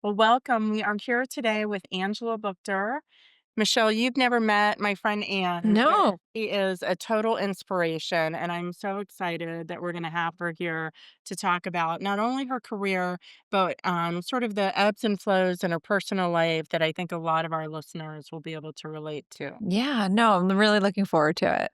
Well, welcome. We are here today with Angela Buchter. Michelle, you've never met my friend Anne, but No. she is a total inspiration. And I'm so excited that we're going to have her here to talk about not only her career, but sort of the ebbs and flows in her personal life that I think a lot of our listeners will be able to relate to. Yeah, no, I'm really looking forward to it.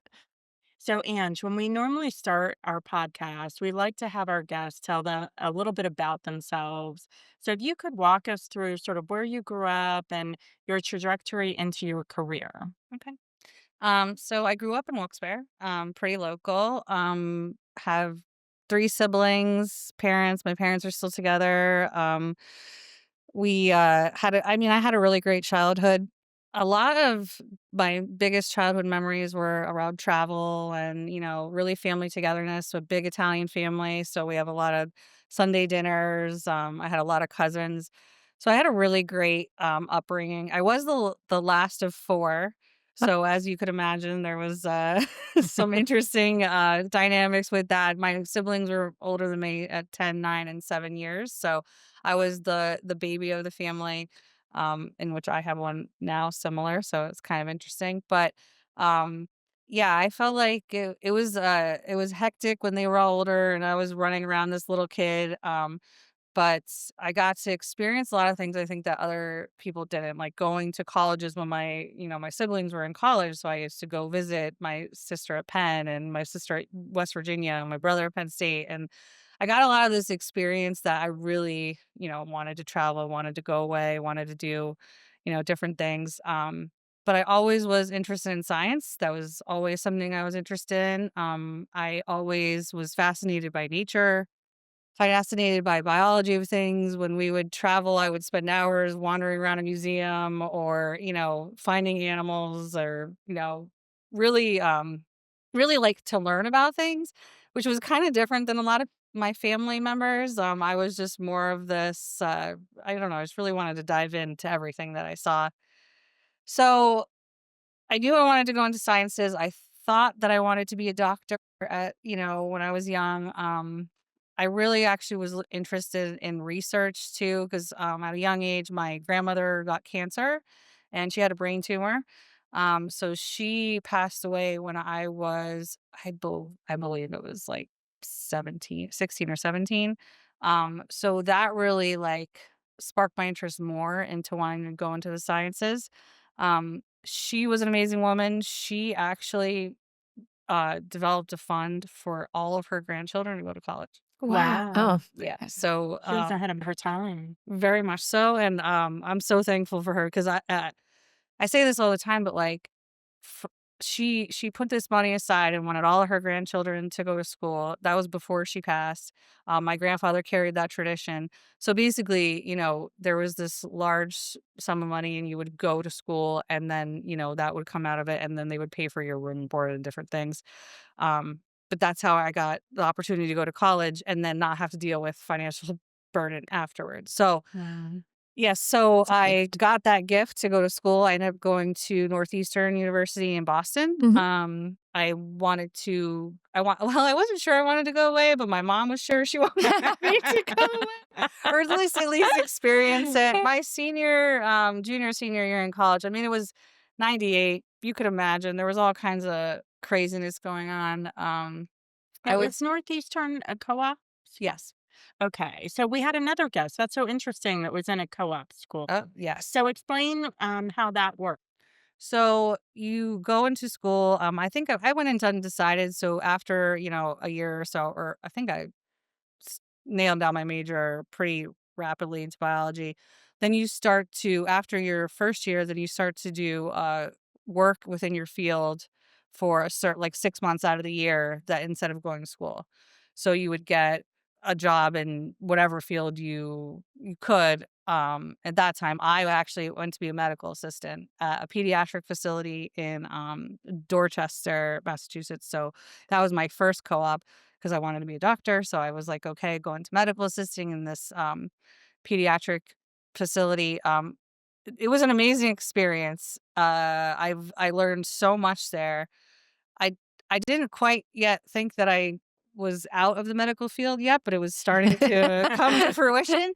So, Ange, when we normally start our podcast, we like to have our guests tell them a little bit about themselves. So, if you could walk us through sort of where you grew up and your trajectory into your career. Okay. So I grew up in Wilkes-Barre, pretty local. Have three siblings, parents. My parents are still together. We I had a really great childhood. A lot of my biggest childhood memories were around travel and, really family togetherness, a big Italian family. So we have a lot of Sunday dinners. I had a lot of cousins. So I had a really great upbringing. I was the last of four. So as you could imagine, there was some interesting dynamics with that. My siblings were older than me at 10, 9, and 7 years. So I was the baby of the family, in which I have one now similar. So it's kind of interesting. But um, yeah, I felt like it was hectic when they were all older and I was running around this little kid. But I got to experience a lot of things I think that other people didn't, like going to colleges when my siblings were in college. So I used to go visit my sister at Penn and my sister at West Virginia and my brother at Penn State. And I got a lot of this experience that I really, wanted to travel, wanted to go away, wanted to do, different things. But I always was interested in science. That was always something I was interested in. I always was fascinated by nature, fascinated by biology of things. When we would travel, I would spend hours wandering around a museum or, finding animals or, really, really like to learn about things, which was kind of different than a lot of my family members. I was just more of this, I don't know, I just really wanted to dive into everything that I saw. So I knew I wanted to go into sciences. I thought that I wanted to be a doctor when I was young. I really actually was interested in research too, because at a young age, my grandmother got cancer and she had a brain tumor. So she passed away when I believe it was like 17, 16 or 17. So that really like sparked my interest more into wanting to go into the sciences. She was an amazing woman. She actually, developed a fund for all of her grandchildren to go to college. Wow. Wow. Yeah, so, She was ahead of her time. very much so, and, I'm so thankful for her because I say this all the time, but, like, f she put this money aside and wanted all of her grandchildren to go to school. That was before she passed. My grandfather carried that tradition. So, basically, there was this large sum of money, and you would go to school, and then, that would come out of it, and then they would pay for your room and board and different things. Um, but that's how I got the opportunity to go to college and then not have to deal with financial burden afterwards. So, Wow. yes, so That's a I gift. got that gift to go to school. I ended up going to Northeastern University in Boston. Mhm. I wanted to I want well, I wasn't sure I wanted to go away, but my mom was sure she wanted me to go away, or at least experience it. My junior, senior year in college, I mean, it was 98. You could imagine there was all kinds of craziness going on. I Now, would is Northeastern a co-op? Yes. Okay, so we had another guest. That's so interesting that was in a co-op school. Oh, yes. So explain how that works. So you go into school. I think I went into undecided. So after a year or so, or I think I nailed down my major pretty rapidly into biology. Then you start to after your first year, then you start to do work within your field for a certain like 6 months out of the year. That instead of going to school, so you would get a job in whatever field you could. At that time, I actually went to be a medical assistant at a pediatric facility in Dorchester, Massachusetts. So that was my first co-op because I wanted to be a doctor. So I was like, okay, go into medical assisting in this pediatric facility. It was an amazing experience. I learned so much there. I I didn't quite yet think that I was out of the medical field yet, but it was starting to come to fruition.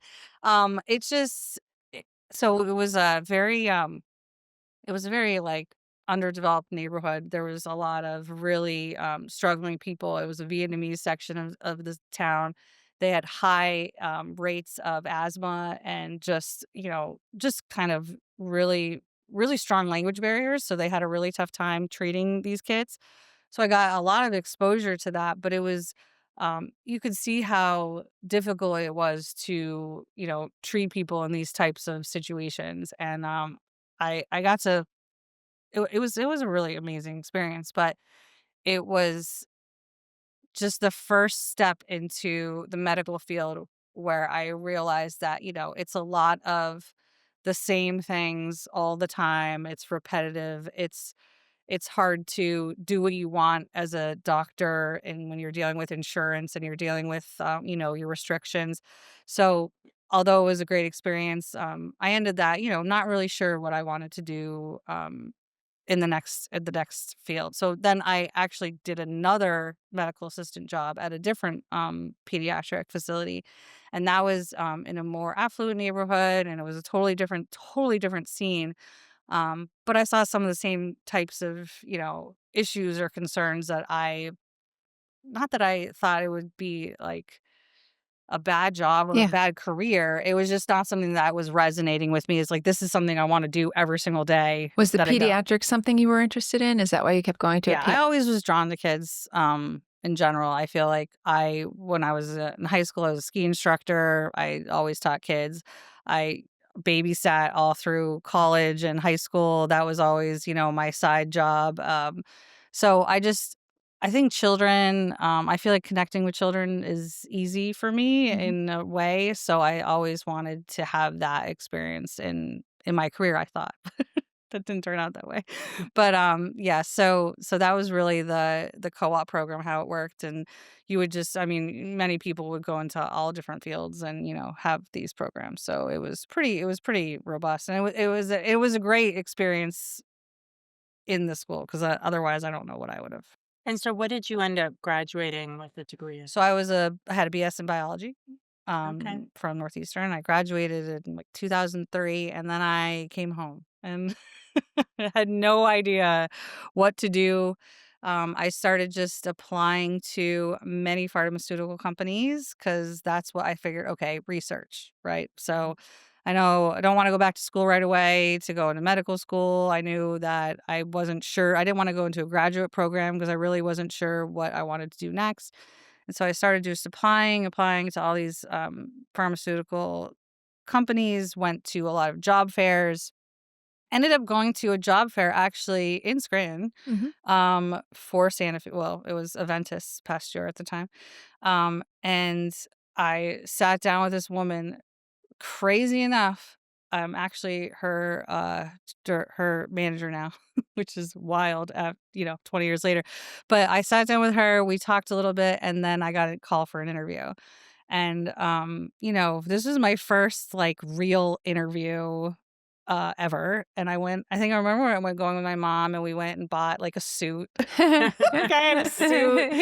It just it, so it was a very, like, underdeveloped neighborhood. There was a lot of really, struggling people. It was a Vietnamese section of the town. They had high, rates of asthma and just, just kind of really, really strong language barriers, so they had a really tough time treating these kids. So I got a lot of exposure to that, but it was, you could see how difficult it was to, treat people in these types of situations, and, I got to it was a really amazing experience, but it was just the first step into the medical field where I realized that, it's a lot of the same things all the time. It's repetitive. It's hard to do what you want as a doctor and when you're dealing with insurance and you're dealing with your restrictions. So although it was a great experience, I ended that, not really sure what I wanted to do in the next field. So then I actually did another medical assistant job at a different pediatric facility, and that was in a more affluent neighborhood, and it was a totally different scene. But I saw some of the same types of issues or concerns that I not that I thought it would be like a bad job or a Yeah. bad career. It was just not something that was resonating with me. It's like, this is something I want to do every single day Was the that I go. pediatrics something you were interested in? Is that why you kept going to it? Yeah, I always was drawn to kids, in general. I feel like when I was in high school, I was a ski instructor. I always taught kids. I babysat all through college and high school. That was always, my side job. So I think children, I feel like connecting with children is easy for me Mhm. in a way. So I always wanted to have that experience in my career, I thought. That didn't turn out that way. But, yeah, so that was really the co-op program, how it worked, and you would just I mean, many people would go into all different fields and, have these programs. So it was pretty robust, and it was a great experience in the school 'cause, otherwise, I don't know what I would've. And so what did you end up graduating with a degree in? So I had a BS in biology, Okay. from Northeastern. I graduated in, like, 2003, and then I came home and I had no idea what to do. I started just applying to many pharmaceutical companies because that's what I figured. Okay, research, right? So I know I don't want to go back to school right away to go into medical school. I knew that I wasn't sure. I didn't want to go into a graduate program because I really wasn't sure what I wanted to do next. And so I started just applying to all these pharmaceutical companies, went to a lot of job fairs. Ended up going to a job fair actually in Scranton, Mhm. for Santa Fe. Well, it was Aventus Pasteur at the time. And I sat down with this woman. Crazy enough, I'm actually her manager now, which is wild. 20 years later. But I sat down with her. We talked a little bit, and then I got a call for an interview. And this was my first like real interview ever. And I think I remember I went going with my mom and we went and bought like a suit. Like I had a suit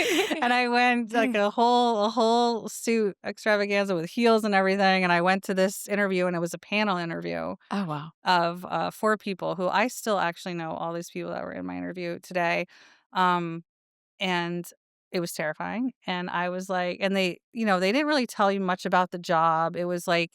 and I went like a whole suit extravaganza with heels and everything. And I went to this interview and it was a panel interview Oh, wow. of four people who I still actually know all these people that were in my interview today. Um, and it was terrifying, and I was like and they didn't really tell you much about the job. It was like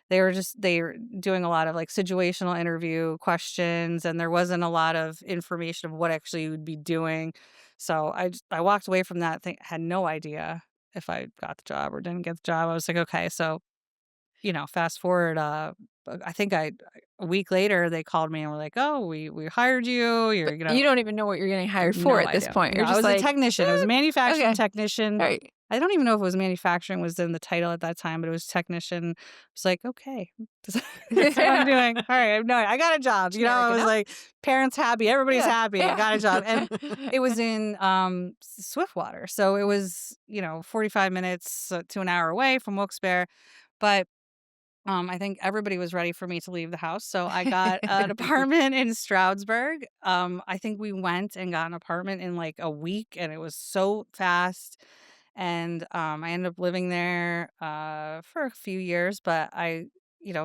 they were doing a lot of, like, situational interview questions, and there wasn't a lot of information of what actually you would be doing. So I walked away from that thing had no idea if I got the job or didn't get the job. I was like, "Okay." So fast forward, I think a week later, they called me and were like, "Oh, we hired you. You're, But you don't even know what you're getting I have hired for no at this idea. point. No, You're I just was a like, technician. It was a manufacturing okay. technician. All right. I don't even know if it was manufacturing was in the title at that time, but it was technician. It's like, okay, that's what I'm doing. All right, no, I got a job. I American was up. like, parents happy, everybody's Yeah. happy. I Yeah. got a job, and it was in Swiftwater, so it was 45 minutes to an hour away from Wilkes-Barre, but I think everybody was ready for me to leave the house, so I got an apartment in Stroudsburg. I think we went and got an apartment in, like, a week, and it was so fast, And I ended up living there for a few years, but I,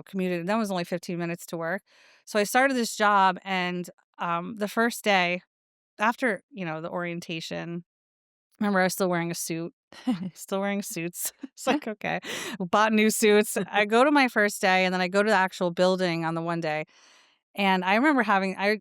commuted. That was only 15 minutes to work. So I started this job, and the first day after, the orientation, remember I was still wearing a suit. Still wearing suits. It's like, okay. Bought new suits. I go to my first day, and then I go to the actual building on the one day. And I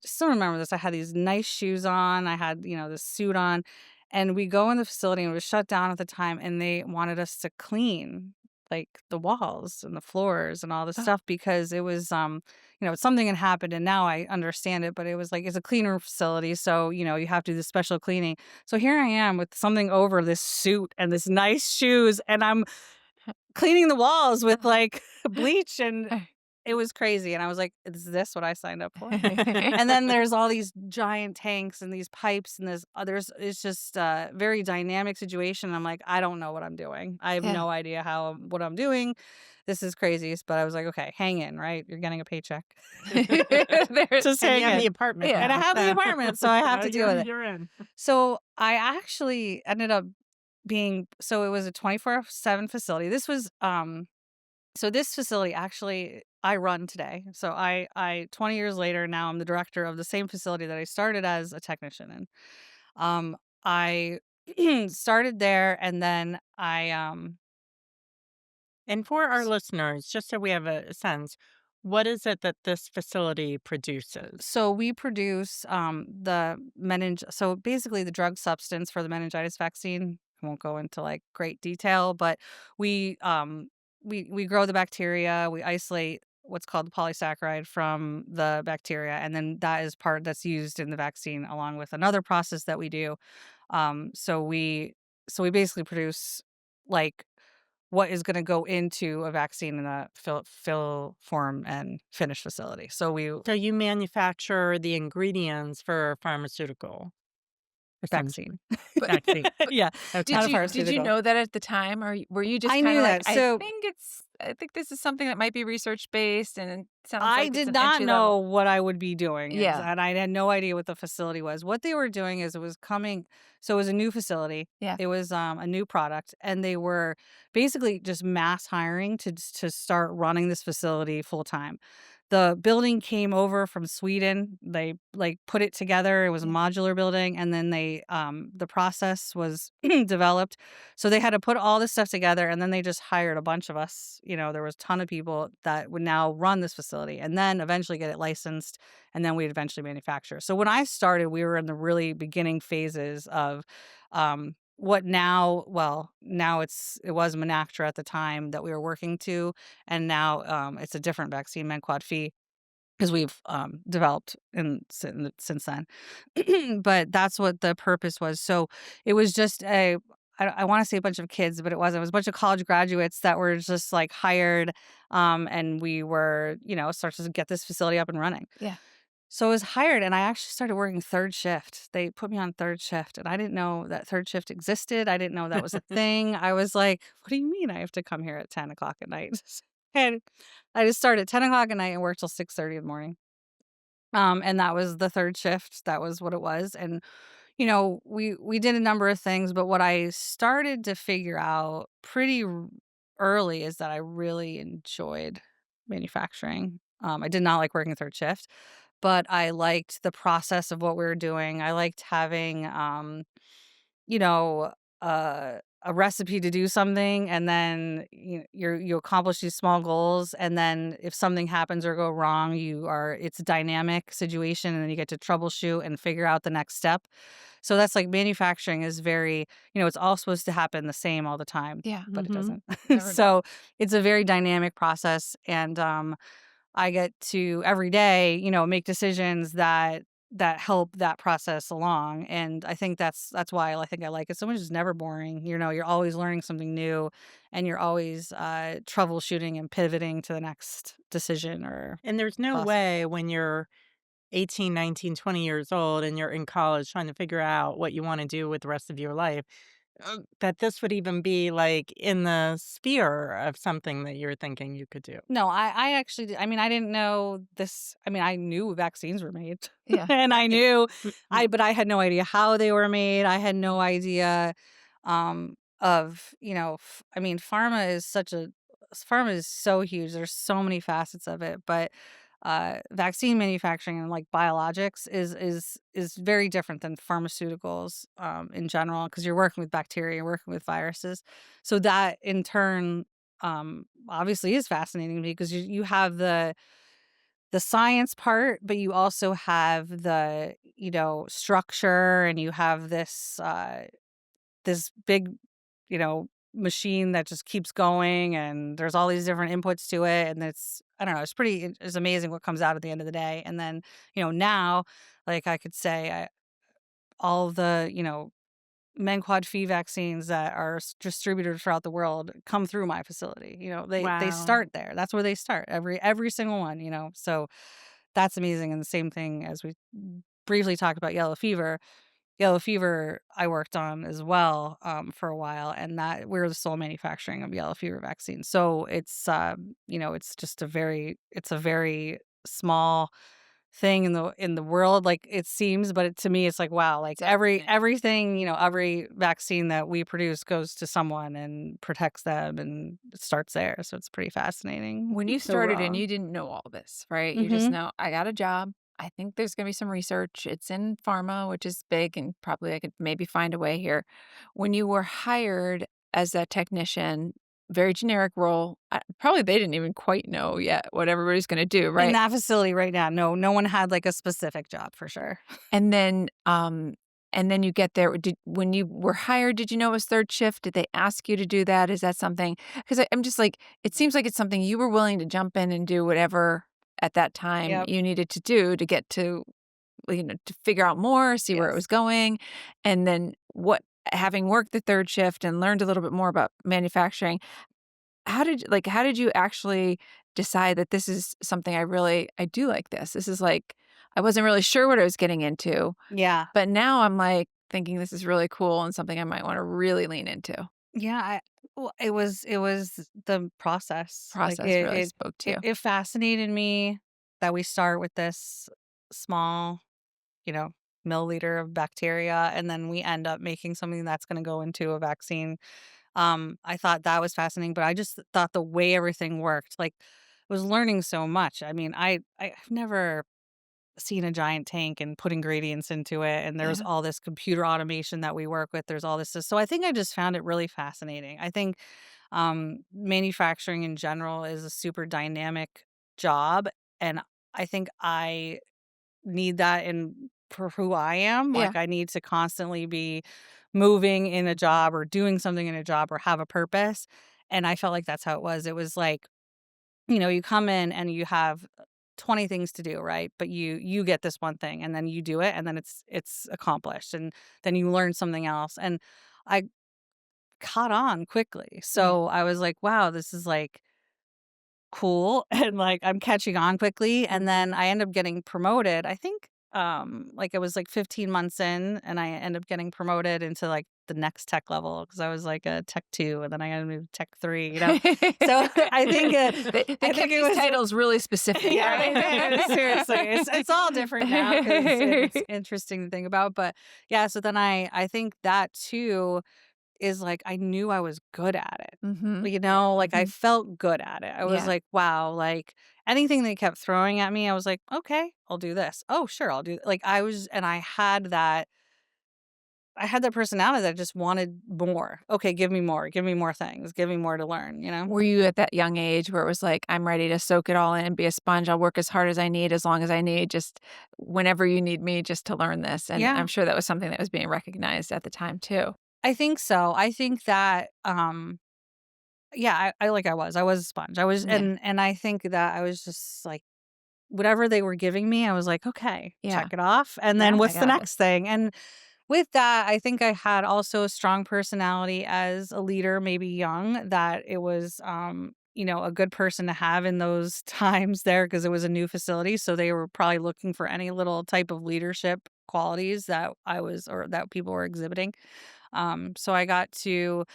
still remember this. I had these nice shoes on. I had, this suit on. And we go in the facility, and it was shut down at the time. And they wanted us to clean like the walls and the floors and all this Oh, stuff because it was, something had happened. And now I understand it, but it was like, it's a cleaner facility. So, you have to do this special cleaning. So here I am with something over this suit and this nice shoes. And I'm cleaning the walls with like bleach, and it was crazy. And I was like, is this what I signed up for? And then there's all these giant tanks and these pipes and there's others. It's just a very dynamic situation. I'm like, I don't know what I'm doing. I have yeah. no idea what I'm doing. This is crazy. But I was like, okay, hang in, right? You're getting a paycheck. There Just And you hang have in. the apartment Yeah. And I now, have the so apartment, so I have to deal with it. you're in. So I actually ended up so it was a 24/7 facility. So this facility actually I run today. So I 20 years later now I'm the director of the same facility that I started as a technician in. I started there, and then And for our listeners, just so we have a sense, what is it that this facility produces? so we produce the so basically the drug substance for the meningitis vaccine. I won't go into like great detail, but we we grow the bacteria, we isolate what's called the polysaccharide from the bacteria, and then that is part that's used in the vaccine along with another process that we do. So we basically produce like what is going to go into a vaccine in a fill form and finish facility. So we So you manufacture the ingredients for pharmaceutical, essentially. vaccine. But Vaccine. Yeah, Okay. not did a you pharmaceutical. know that at the time, or were you just I kind knew of like, that. So I think this is something that might be research based, and it sounds I like it's did an not entry level. know what I would be doing, Yeah. and I had no idea what the facility was. What they were doing is it was coming. So it was a new facility. Yeah. It was a new product, and they were basically just mass hiring to start running this facility full time. The building came over from Sweden. They like put it together. It was a Yeah. modular building, and then the process was developed. So they had to put all this stuff together, and then they just hired a bunch of us. There was a ton of people that would now run this facility, and then eventually get it licensed, and then we'd eventually manufacture. So when I started, we were in the really beginning phases of what now. Well, now it was Menactra at the time that we were working to, and now it's a different vaccine, Menquad Phi, because we've developed since then. But that's what the purpose was. So it was just I want to say a bunch of kids, but it wasn't. It was a bunch of college graduates that were just like hired, and we were, started to get this facility up and running. Yeah. So I was hired, and I actually started working third shift. They put me on third shift, and I didn't know that third shift existed. I didn't know that was a thing. I was like, "What do you mean I have to come here at 10 o'clock at night?" And I just started at 10 o'clock at night and worked till 6:30 in the morning. And that was the third shift. That was what it was. And we did a number of things, but what I started to figure out pretty early is that I really enjoyed manufacturing. I did not like working third shift, but I liked the process of what we were doing. I liked having, you know, a recipe to do something, and then you accomplish these small goals, and then if something happens or go wrong, it's a dynamic situation, and then you get to troubleshoot and figure out the next step. So that's like manufacturing is very, it's all supposed to happen the same all the time, Yeah. but it Mhm. doesn't. Never know. So it's a very dynamic process, and I get to every day, make decisions that help that process along. And I think that's why I think I like it so much. It's never boring. You're always learning something new, and you're always troubleshooting and pivoting to the next decision or And there's no process. way when you're 18, 19, 20 years old and you're in college trying to figure out what you wanna do with the rest of your life, that this would even be, like, in the sphere of something that you're thinking you could do. No, I actually I mean, I didn't know this. I mean, I knew vaccines were made. Yeah. And I Right. knew Mhm. but I had no idea how they were made. I had no idea. of, I mean, pharma is so huge. There's so many facets of it, but vaccine manufacturing and like biologics is very different than pharmaceuticals in general, because you're working with bacteria, you're working with viruses. So that in turn obviously is fascinating to me, because you have the science part, but you also have the, structure, and you have this big, machine that just keeps going, and there's all these different inputs to it, and it's, I don't know, it's amazing what comes out at the end of the day. And then, now, like, I could say, all the, Menquad fee vaccines that are distributed throughout the world come through my facility. They Wow. start there. That's where they start. Every single one. So that's amazing. And the same thing as we briefly talked about yellow fever. Yellow fever I worked on as well, for a while, and that we're the sole manufacturing of yellow fever vaccine. So it's just it's a very small thing in the world, like it seems, but to me, it's like, wow, like Definitely. everything, every vaccine that we produce goes to someone and protects them, and it starts there. So it's pretty fascinating When you started and overall. you didn't know all this, right? You just Hmm. know, I got a job. I think there's going to be some research. It's in pharma, which is big, and probably I could maybe find a way here. When you were hired as a technician, very generic role, probably they didn't even quite know yet what everybody's going to do, In right? that facility right now, no one had like a specific job for sure. And then, you get there. When you were hired, did you know it was third shift? Did they ask you to do that? Is that something? Because I'm just like, it seems like it's something you were willing to jump in and do whatever at that time Yep. you needed to do to get to, to figure out more, see where it Yes. was going, and then having worked the third shift and learned a little bit more about manufacturing, how did you actually decide that this is something I do like this? This is like, I wasn't really sure what I was getting into, Yeah. but now I'm, like, thinking this is really cool and something I might wanna really lean into. Yeah, well, it was the process. Like Process really spoke to you. it fascinated me that we start with this small, you know, milliliter of bacteria, and then we end up making something that's going to go into a vaccine. I thought that was fascinating, but I just thought the way everything worked, like, I was learning so much. I mean, I've never seen a giant tank and put ingredients into it, and there's Yeah. all this computer automation that we work with. There's all this, so I think I just found it really fascinating. I think manufacturing in general is a super dynamic job, and I think I need that in for who I am. Yeah. Like, I need to constantly be moving in a job or doing something in a job or have a purpose. And I felt like that's how it was. It was like, you come in and you have 20 things to do, right? But you get this one thing, and then you do it, and then it's accomplished, and then you learn something else. And I caught on quickly. Yeah. So I was like, wow, this is like cool, and like I'm catching on quickly. And then I end up getting promoted. I think like it was like 15 months in, and I end up getting promoted into like the next tech level, because I was like a tech 2, and then I got to move to tech 3. So I think They I think kept it these was titles really specific, yeah, they did. Seriously, it's all different now, because it's right? interesting to think about. But yeah, so then I think that too is like, I knew I was good at it. Mhm. Like, I Mhm. felt good at it. I was Yeah. like, wow, like, anything they kept throwing at me, I was like, "Okay, I'll do this. Oh, sure, I'll do," like, I had that personality that just wanted more. "Okay, give me more things, give me more to learn," you know? Were you at that young age where it was like, "I'm ready to soak it all in, be a sponge, I'll work as hard as I need, as long as I need, just whenever you need me just to learn this," and Yeah, I'm sure that was something that was being recognized at the time too. I think so. I think that, yeah, I was a sponge. I was, Yeah. and I think that I was just like, whatever they were giving me, I was like, "Okay, check Yeah. it off, and Yeah, then I what's the got this. next thing?" And with that, I think I had also a strong personality as a leader, maybe young, that it was, a good person to have in those times there, because it was a new facility. So they were probably looking for any little type of leadership qualities that I was, or that people were exhibiting. So I got to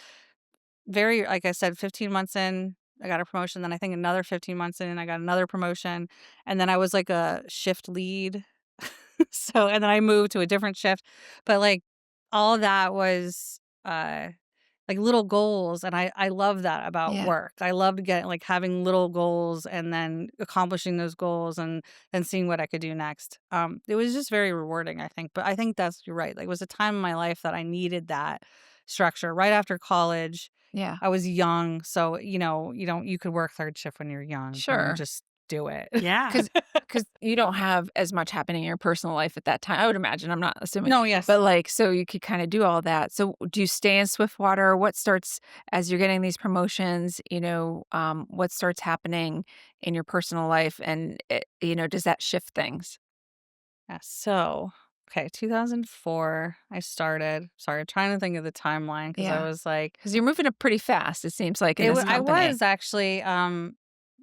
like I said, 15 months in, I got a promotion. Then I think another 15 months in, I got another promotion. And then I was like a shift lead. And then I moved to a different shift. But like all that was like little goals, and I love that about Yeah. work. I loved getting like having little goals and then accomplishing those goals and then seeing what I could do next. It was just very rewarding, I think. But I think that's you're right. Like it was a time in my life that I needed that structure. Right after college, Yeah. I was young, so you could work third shift when you're young and Sure. just do it. Yeah. Because you don't have as much happening in your personal life at that time, I would imagine, I'm not assuming. No, yes. But, like, so you could kinda do all that. So, do you stay in Swiftwater? What starts as you're getting these promotions, what starts happening in your personal life, and does that shift things? Yeah, so, okay, 2004, I started. Sorry, I'm trying to think of the timeline because I Yeah, was like, because 'cause you're moving up pretty fast, it seems like, in this I company. was actually,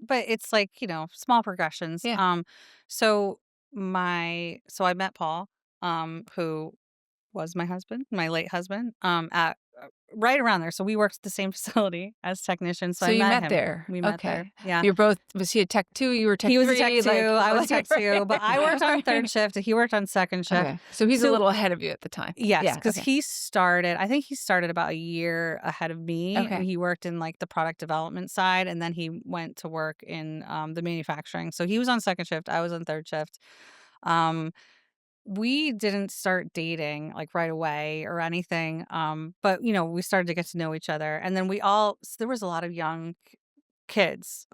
but it's like, small progressions. Yeah. So I met Paul, who was my husband, my late husband, at right around there. So we worked at the same facility as technicians. So So I you met met him. there. We met there. Okay. Yeah. You're both was he a tech 2? You were tech He was a tech 3? two. I was tech two, but I worked on third Right. shift. And he worked on second shift. Okay. So he's a So little ahead of you at the time. yes, Yeah, because okay. I think he started about a year ahead of me. Okay. He worked in like the product development side and then he went to work in the manufacturing. So he was on second shift, I was on third shift. Um, we didn't start dating like right away or anything. But we started to get to know each other. And then there was a lot of young kids.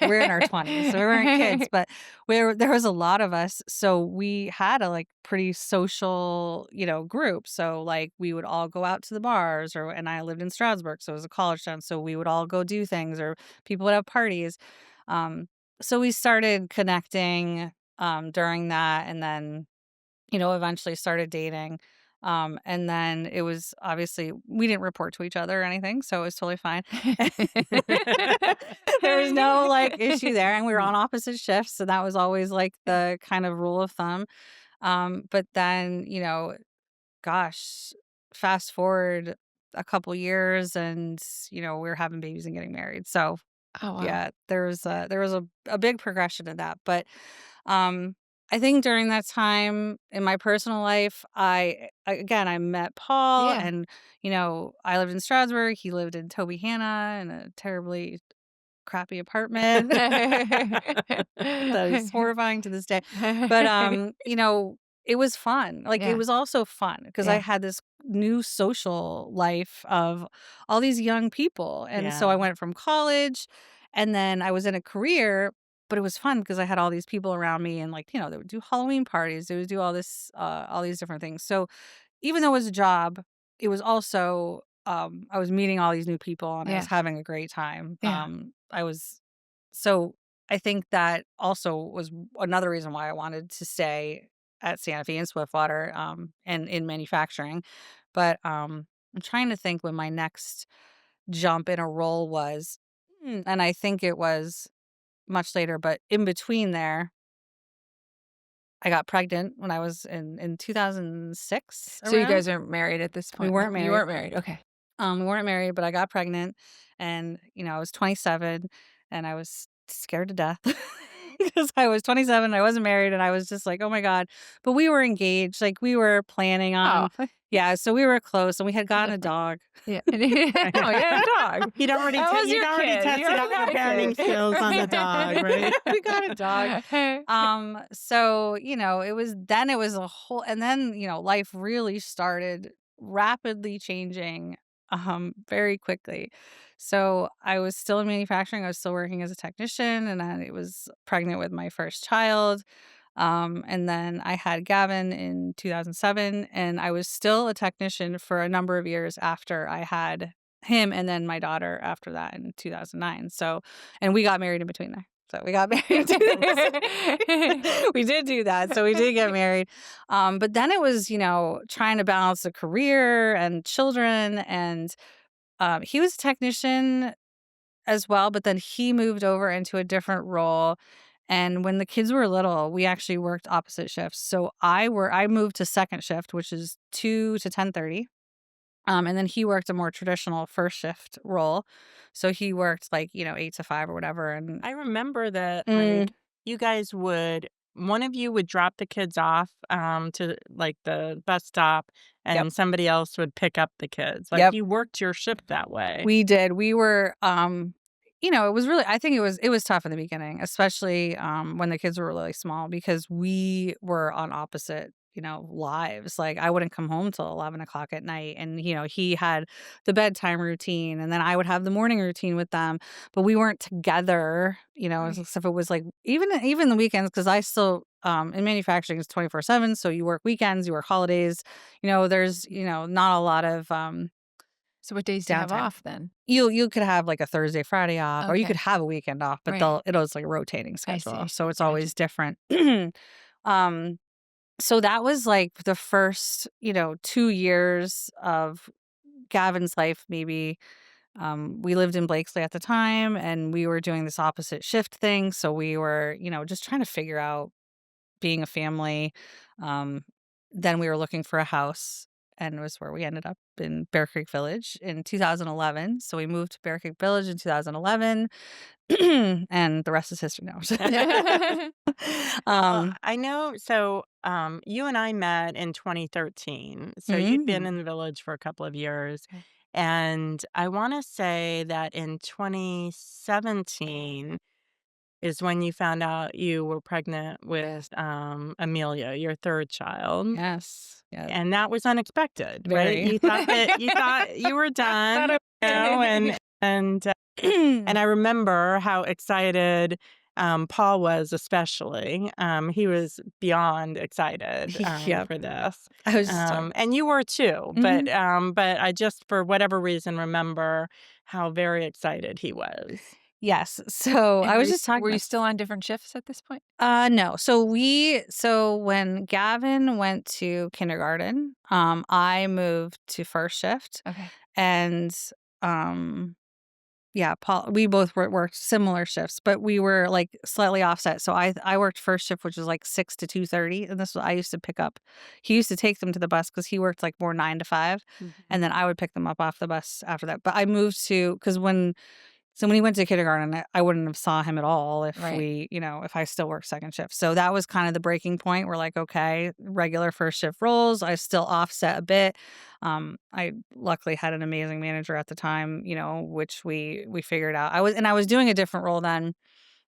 We're in our 20s, so we weren't kids, but there was a lot of us, so we had a, like, pretty social, group, so, like, we would all go out to the bars and I lived in Stroudsburg, so it was a college town, so we would all go do things or people would have parties. Um, so we started connecting, during that and then eventually started dating. And then it was obviously we didn't report to each other or anything, so it was totally fine. There was no like issue there, and we were on opposite shifts, so that was always like the kind of rule of thumb. But then, gosh, fast forward a couple years, and we were having babies and getting married. So Oh, wow. yeah, there was a big progression in that, but, um, I think during that time in my personal life, again, I met Paul Yeah. and, I lived in Stroudsburg, he lived in Tobyhanna in a terribly crappy apartment that is horrifying to this day. But, it was fun. Like, it Yeah, was also fun because I yeah. had this new social life of all these young people. And so Yeah. I went from college and then I was in a career, but it was fun because I had all these people around me and like, they would do Halloween parties. They would do all these different things. So even though it was a job, it was also, I was meeting all these new people and I was Yeah, having a great time. yeah. So I think that also was another reason why I wanted to stay at Santa Fe and Swiftwater, and in manufacturing. But I'm trying to think when my next jump in a role was, and I think it was much later, but in between there, I got pregnant when I was in 2006 So you around. guys aren't married at this We point? weren't You married. weren't married, okay. We weren't married, but I got pregnant and, I was 27 and I was scared to death because I was 27, I wasn't married and I was just like, "Oh my god." But we were engaged, like we were planning Oh, on yeah, so we were close and we had gotten a different. dog. Yeah. Oh, you had a dog. You'd already That was you'd your already kid. You tested out already your got a parenting skills on the dog, right? We got a dog. kid. So, it was a whole and then, life really started rapidly changing very quickly. So, I was still in manufacturing, I was still working as a technician and I was pregnant with my first child. And then I had Gavin in 2007 and I was still a technician for a number of years after I had him and then my daughter after that in 2009. So, and we got married in between there. So we got married. We did do that. So we did get married. But then it was, trying to balance a career and children. And he was a technician as well, but then he moved over into a different role. And when the kids were little, we actually worked opposite shifts. So I moved to second shift, which is 2 to 10:30. And then he worked a more traditional first shift role. So he worked like, 8 to 5 or whatever. And I remember that, mm, like, you guys would one of you would drop the kids off, to, like, the bus stop, Yep. and somebody else would pick up the kids. Like, Yep. you worked your shift that way. We did. We were, it was really, I think it was tough in the beginning, especially, when the kids were really small because we were on opposite, lives. Like, I wouldn't come home till 11 o'clock at night, and, he had the bedtime routine, and then I would have the morning routine with them, but we weren't together, Right. as if it was like even the weekends, because I still, in manufacturing, it's 24/7, so you work weekends, you work holidays, there's, not a lot of, So what days do you have Downtime. off then? You could have, like, a Thursday, Friday off, or you could Okay. have a weekend off, but Right. it's like a rotating I schedule, Mm. so I it's gotcha. always different. Um, so that was, like, the first, 2 years of Gavin's life, maybe. We lived in Blakesley at the time, and we were doing this opposite shift thing, so we were, just trying to figure out being a family. Um, then we were looking for a house, and it was where we ended up in Bear Creek Village in 2011. So we moved to Bear Creek Village in 2011, and the rest is history now. Well, um, I know. So, you and I met in 2013. So you'd been mm, in the village for a couple of years. okay. And I want to say that in 2017 is when you found out you were pregnant with Amelia, your third child. Yes, yes, And that was unexpected, right? very. You thought you were done, Thought and it- and I remember how excited, Paul was especially. He was beyond excited, Yep, for this, I was just so. and you were too. Mhm. But I just, for whatever reason, remember how very excited he was. Yes, so And And I was just talking Were you about. still on different shifts at this point? No. So when Gavin went to kindergarten, I moved to first shift, Okay. and um yeah, Paul, we both worked similar shifts, but we were like slightly offset. So I worked first shift, which was like 6 to 2:30, and this was I used to pick up. He used to take them to the bus because he worked like more 9 to 5, Mhm. and then I would pick them up off the bus after that. But I moved to because when he went to kindergarten, I wouldn't have saw him at all if Right. if I still worked second shift. So that was kind of the breaking point. We're like, okay, regular first shift roles. I still offset a bit. I luckily had an amazing manager at the time, which we figured out. I was doing a different role then.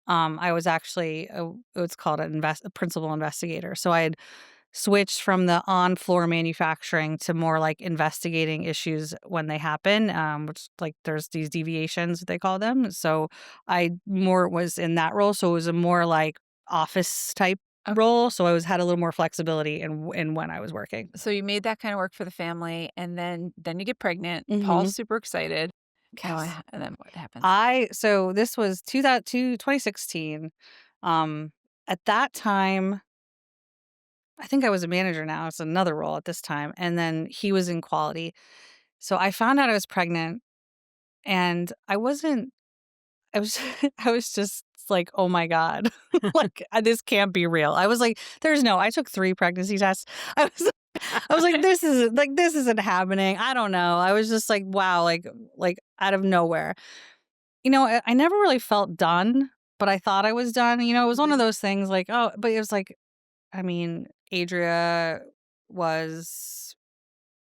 I was actually it's called a principal investigator. So I had switched from the on-floor manufacturing to more like investigating issues when they happen, which like there's these deviations they call them. So I more was in that role. So it was a more like office type Okay. role. So I was had a little more flexibility in when I was working. So you made that kind of work for the family, and then you get pregnant. Hmm. Paul's super excited. Yes. And then what happens? So this was 2016. Um, at that time, I think I was a manager now. It's another role at this time. And then he was in quality. So I found out I was pregnant, and I was I was just like, "Oh my god." Like, this can't be real. I was like, I took 3 pregnancy tests. I was I was like, this isn't happening." I don't know. I was just like, "Wow," like out of nowhere. I never really felt done, but I thought I was done. It was one of Mhm. those things like, oh, but it was like, I mean, Adria was,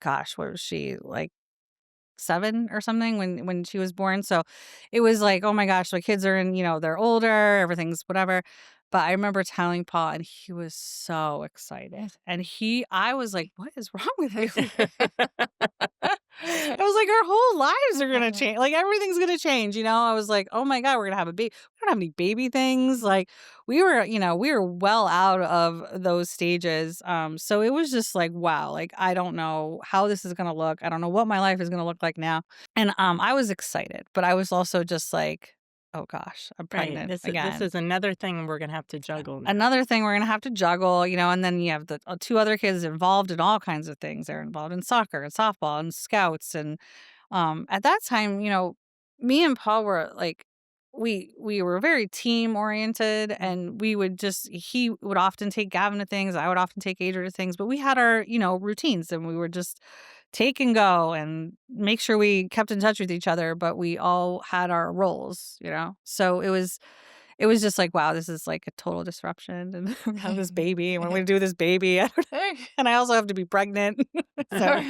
gosh, what was she, like 7 or something when she was born, so it was like, "Oh my gosh, my kids are they're older, everything's whatever." But I remember telling Paul, and he was so excited, and I was like, "What is wrong with you?" I was like, "Our whole lives are gonna change, like, everything's gonna change," I was like, "Oh my god, we're gonna have a baby. We don't have any baby things," like, we were well out of those stages, so it was just like, wow, like, I don't know how this is gonna look. I don't know what my life is gonna look like now, and, I was excited, but I was also just like, "Oh gosh, I'm Right. pregnant This again." is another thing we're gonna have to juggle now. Another thing we're gonna have to juggle, and then you have the 2 other kids involved in all kinds of things. They're involved in soccer and softball and scouts, and at that time, me and Paul were like, we were very team oriented, Mm. and he would often take Gavin to things, I would often take Adria to things, but we had our routines, and we would just take and go and make sure we kept in touch with each other, but we all had our roles, so it was just like, wow, this is like a total disruption. And we have this baby. And what am I going to do with this baby? I don't know. And I also have to be pregnant. So,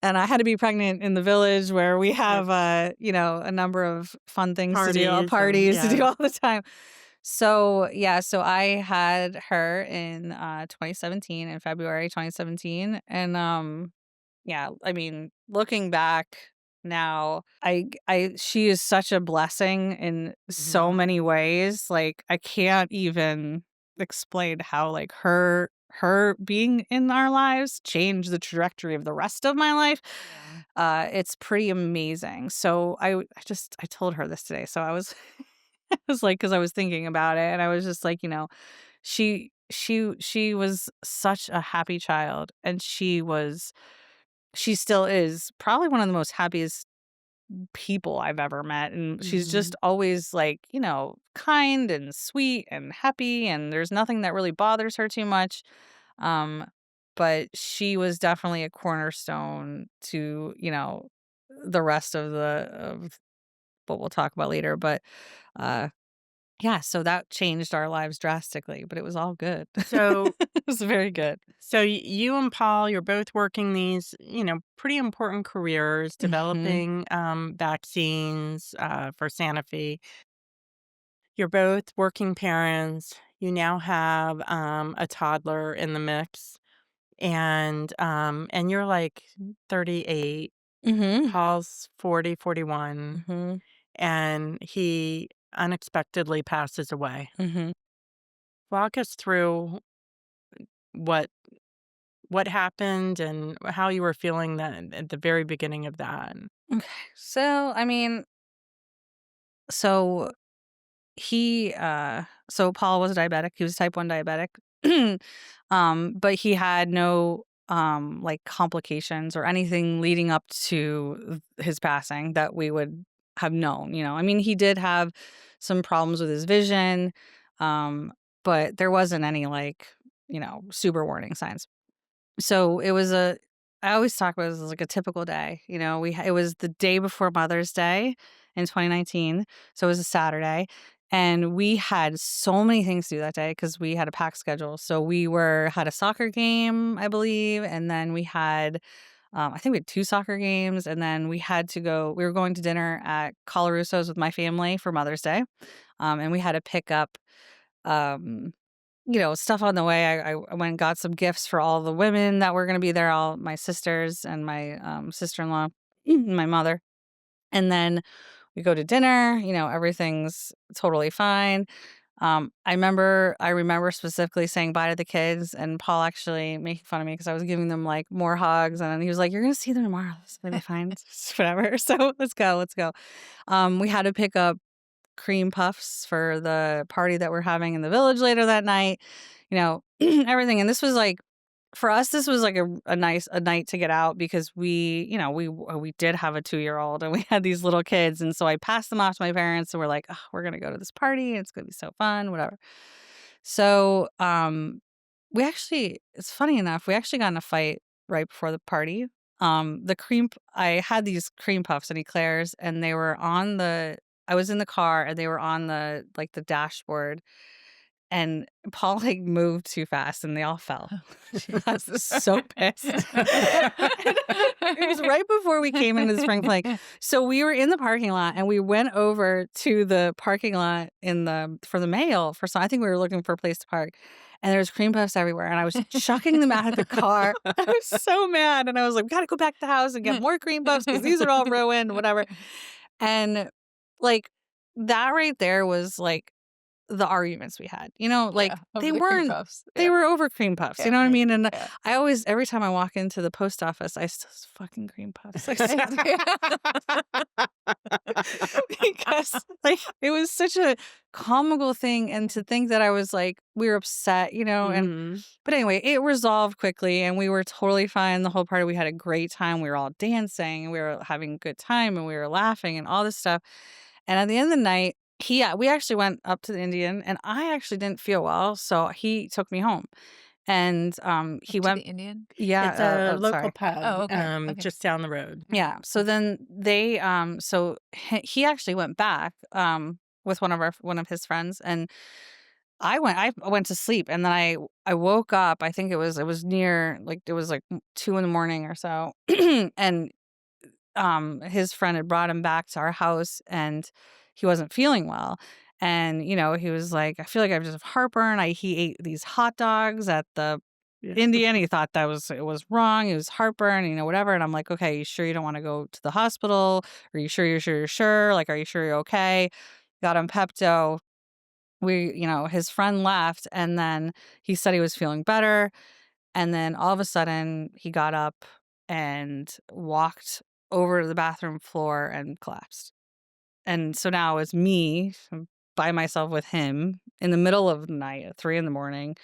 and I had to be pregnant in the village where we have, a number of fun things to do, Parties and parties to do yeah. all the time. So, yeah, so I had her in 2017, in February 2017. And yeah, I mean, looking back now, she is such a blessing in so Mhm. many ways. Like I can't even explain how like her being in our lives changed the trajectory of the rest of my life. Yeah. It's pretty amazing. So I told her this today. So I was I was like, because I was thinking about it, and I was just like, she was such a happy child, and she still is probably one of the most happiest people I've ever met, and she's just Mhm. always like, kind and sweet and happy, and there's nothing that really bothers her too much. Um, but she was definitely a cornerstone to, the rest of what we'll talk about later. But uh yeah, so that changed our lives drastically, but it was all good. So It was very good. you and Paul, you're both working these, pretty important careers, Mhm. developing vaccines for Sanofi. You're both working parents. You now have a toddler in the mix, and you're like 38. Mhm. Paul's 40, 41, Mhm. and he unexpectedly passes away. Mhm. Walk us through what what happened and how you were feeling that at the very beginning of that. Okay. So, I mean, so so Paul was a diabetic. He was type 1 diabetic. But he had no like complications or anything leading up to his passing that we would have known, I mean, he did have some problems with his vision, um, but there wasn't any like, super warning signs. So it was I always talk about it as like a typical day. It was the day before Mother's Day in 2019. So it was a Saturday. And we had so many things to do that day because we had a packed schedule. So had a soccer game, I believe. And then I think we had two soccer games. And then we were going to dinner at Colaruso's with my family for Mother's Day. And we had to pick up, um, stuff on the way. I went and got some gifts for all the women that were going to be there, all my sisters and my sister in law, my mother. And then we go to dinner. Everything's totally fine. I remember specifically saying bye to the kids, and Paul actually making fun of me because I was giving them like more hugs, and then he was like, "You're gonna see them tomorrow. It's gonna be fine. It's whatever." So let's go. We had to pick up cream puffs for the party that we're having in the village later that night, everything. And this was like, for us, this was like a night to get out because we did have a 2-year-old and we had these little kids. And so I passed them off to my parents and we're like, oh, we're going to go to this party. And it's going to be so fun, whatever. So, it's funny enough, we actually got in a fight right before the party. I had these cream puffs and eclairs, and I was in the car and they were on the dashboard, and Paul like moved too fast and they all fell. I was so pissed. It was right before we came into the spring fling. So we were in the parking lot and we went over to the parking lot for the mail for some. I think we were looking for a place to park. And there was cream puffs everywhere. And I was chucking them out of the car. I was so mad. And I was like, we gotta go back to the house and get more cream puffs because these are all ruined, whatever. And like that right there was like the arguments we had, like Yeah, over the cream puffs. they Yeah, were over cream puffs, you yeah, know what I mean? And yeah. I always, every time I walk into the post office, I still fucking cream puffs. Because like it was such a comical thing, and to think that I was like, we were upset, and Mhm. but anyway, it resolved quickly and we were totally fine the whole party. We had a great time. We were all dancing and we were having a good time and we were laughing and all this stuff. And at the end of the night, we actually went up to the Indian, and I actually didn't feel well, so he took me home. And Up he to the went, Indian? yeah, It's a oh, local sorry. pub, Oh, okay, okay. just down the road. Yeah. So then so he actually went back. with one of his friends, and I went to sleep, and then I woke up. I think it was near, like, it was like 2 in the morning or so, and his friend had brought him back to our house, and he wasn't feeling well. And, he was like, "I feel like I just have heartburn." He ate these hot dogs at the Yeah. Indian. He thought it was wrong. It was heartburn, whatever. And I'm like, "Okay, you sure you don't want to go to the hospital? Are you sure you're sure you're sure? Like, are you sure you're okay?" Got him Pepto. His friend left, and then he said he was feeling better. And then all of a sudden, he got up and walked over to the bathroom floor and collapsed. And so now it's me by myself with him in the middle of the night at 3 in the morning,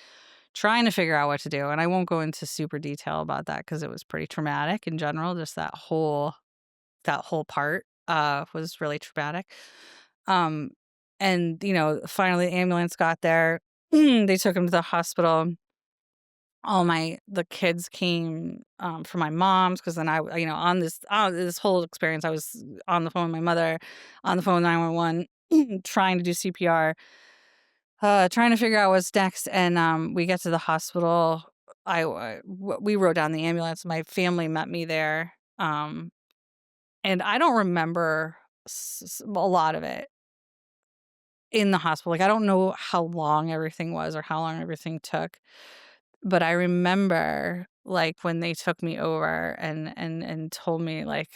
trying to figure out what to do. And I won't go into super detail about that because it was pretty traumatic in general. Just that whole part was really traumatic. Um, and finally the ambulance got there. They took him to the hospital. The kids came, for my mom's, because then on this whole experience, I was on the phone with my mother, on the phone with 911, trying to do CPR, trying to figure out what's next. And we get to the hospital. We rode down the ambulance. My family met me there, and I don't remember a lot of it in the hospital. Like, I don't know how long everything was or how long everything took. But I remember, like, when they took me over and told me, like,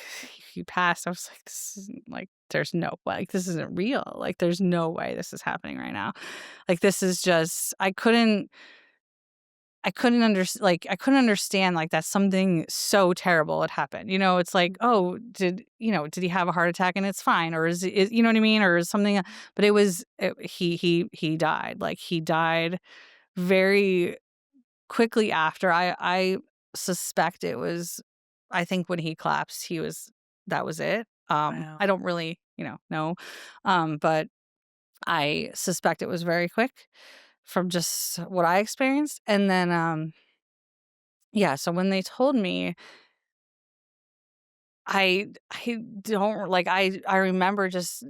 "He passed," I was like, "This isn't, like, there's no way, like, this isn't real. Like, there's no way this is happening right now." Like, this is just I couldn't understand, like, that something so terrible had happened. It's like, "Oh, did he have a heart attack and it's fine? Or you know what I mean? Or is something," but he died. Like, he died very quickly after. I suspect it was, I think when he collapsed, that was it. Wow. I don't really, know. But I suspect it was very quick from just what I experienced. And then, yeah, so when they told me, I don't like, I remember just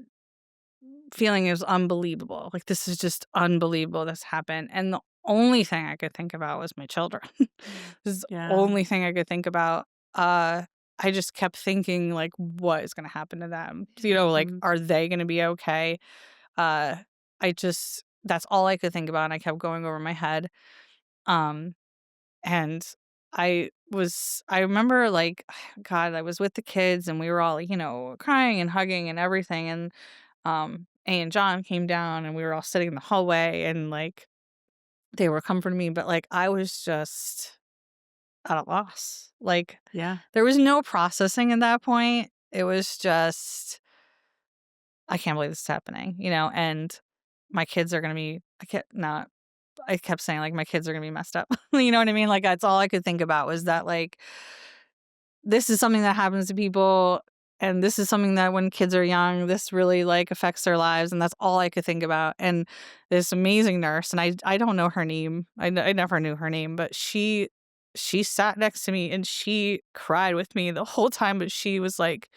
feeling it was unbelievable. Like, this is just unbelievable this happened. And the only thing I could think about was my children. This is the Yeah. only thing I could think about. Uh, I just kept thinking, like, what is gonna happen to them? Like, Mhm. are they gonna be okay? Uh, that's all I could think about, and I kept going over my head. Um, and I remember, like, God, I was with the kids and we were all, crying and hugging and everything. And A and John came down and we were all sitting in the hallway, and, like, they were comforting me, but, like, I was just at a loss. Like, Yeah. there was no processing at that point. It was just, I can't believe this is happening, and my kids are gonna be I kept saying, like, my kids are gonna be messed up. You know what I mean? Like, that's all I could think about was that, like, this is something that happens to people, and this is something that when kids are young, this really, like, affects their lives. And that's all I could think about. And this amazing nurse, and I don't know her name. I never knew her name, but she sat next to me and she cried with me the whole time. But she was like,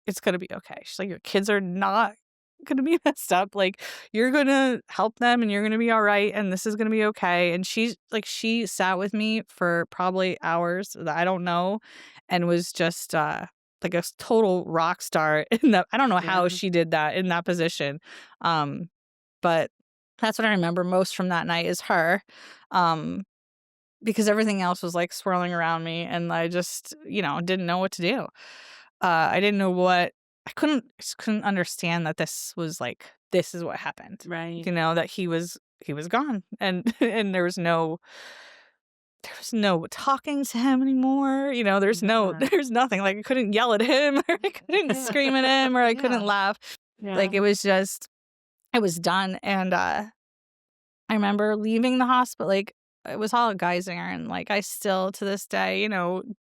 It's gonna be okay." She's like, "Your kids are not gonna be messed up. Like, you're gonna help them and you're gonna be all right, and this is gonna be okay." And she sat with me for probably hours that I don't know, and was just, like, a total rock star in that. I don't know Yeah. how she did that in that position. Um, but that's what I remember most from that night is her. Um, because everything else was, like, swirling around me, and I just, didn't know what to do. I didn't know what I just couldn't understand that this was, like, this is what happened. Right. That he was gone, and and there was no talking to him anymore. Yeah. There's nothing. Like, I couldn't yell at him, or I couldn't Yeah. scream at him, or I Yeah. couldn't laugh. Like, Yeah. it was done. And I remember leaving the hospital, like, it was all Geisinger, and, like, I still, to this day,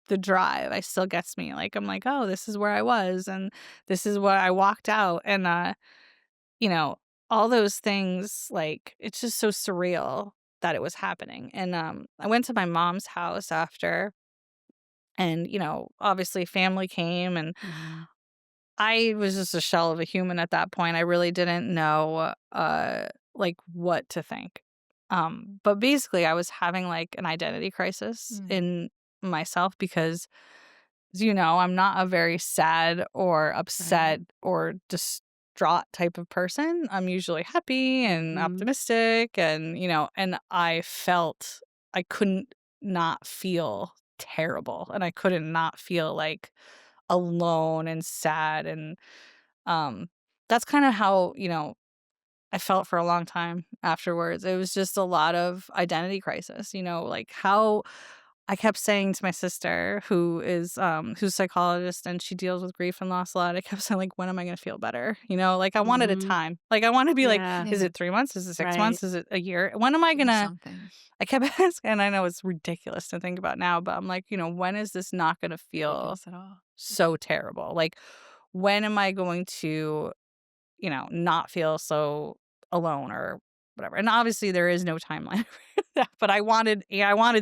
the drive, I still gets me. Like, I'm like, "Oh, this is where I was, and this is what I walked out." And, you know, all those things, like, it's just so surreal that it was happening. And, I went to my mom's house after, and, obviously family came, and Mhm. I was just a shell of a human at that point. I really didn't know, like, what to think. But basically, I was having, like, an identity crisis Mm, in myself because, as you know, I'm not a very sad or right. upset or distraught type of person. I'm usually happy and Mhm. optimistic and, and I felt I couldn't not feel terrible, and I couldn't not feel, like, alone and sad, and um, that's kinda how, I felt for a long time afterwards. It was just a lot of identity crisis, like, how I kept saying to my sister who's a psychologist and she deals with grief and loss a lot. I kept saying, like, "When am I gonna feel better?" Like, I wanted a Mhm. time. Like, I wanna be like, Yeah. "Is Yeah, it 3 months? Is it 6 Right. months? Is it a year? When am I do gonna?" something. I kept asking, and I know it's ridiculous to think about now, but I'm like, "When is this not gonna feel Ridiculous at all. so terrible? Like, when am I going to, not feel so alone or whatever?" And obviously there is no timeline for that, but I wanted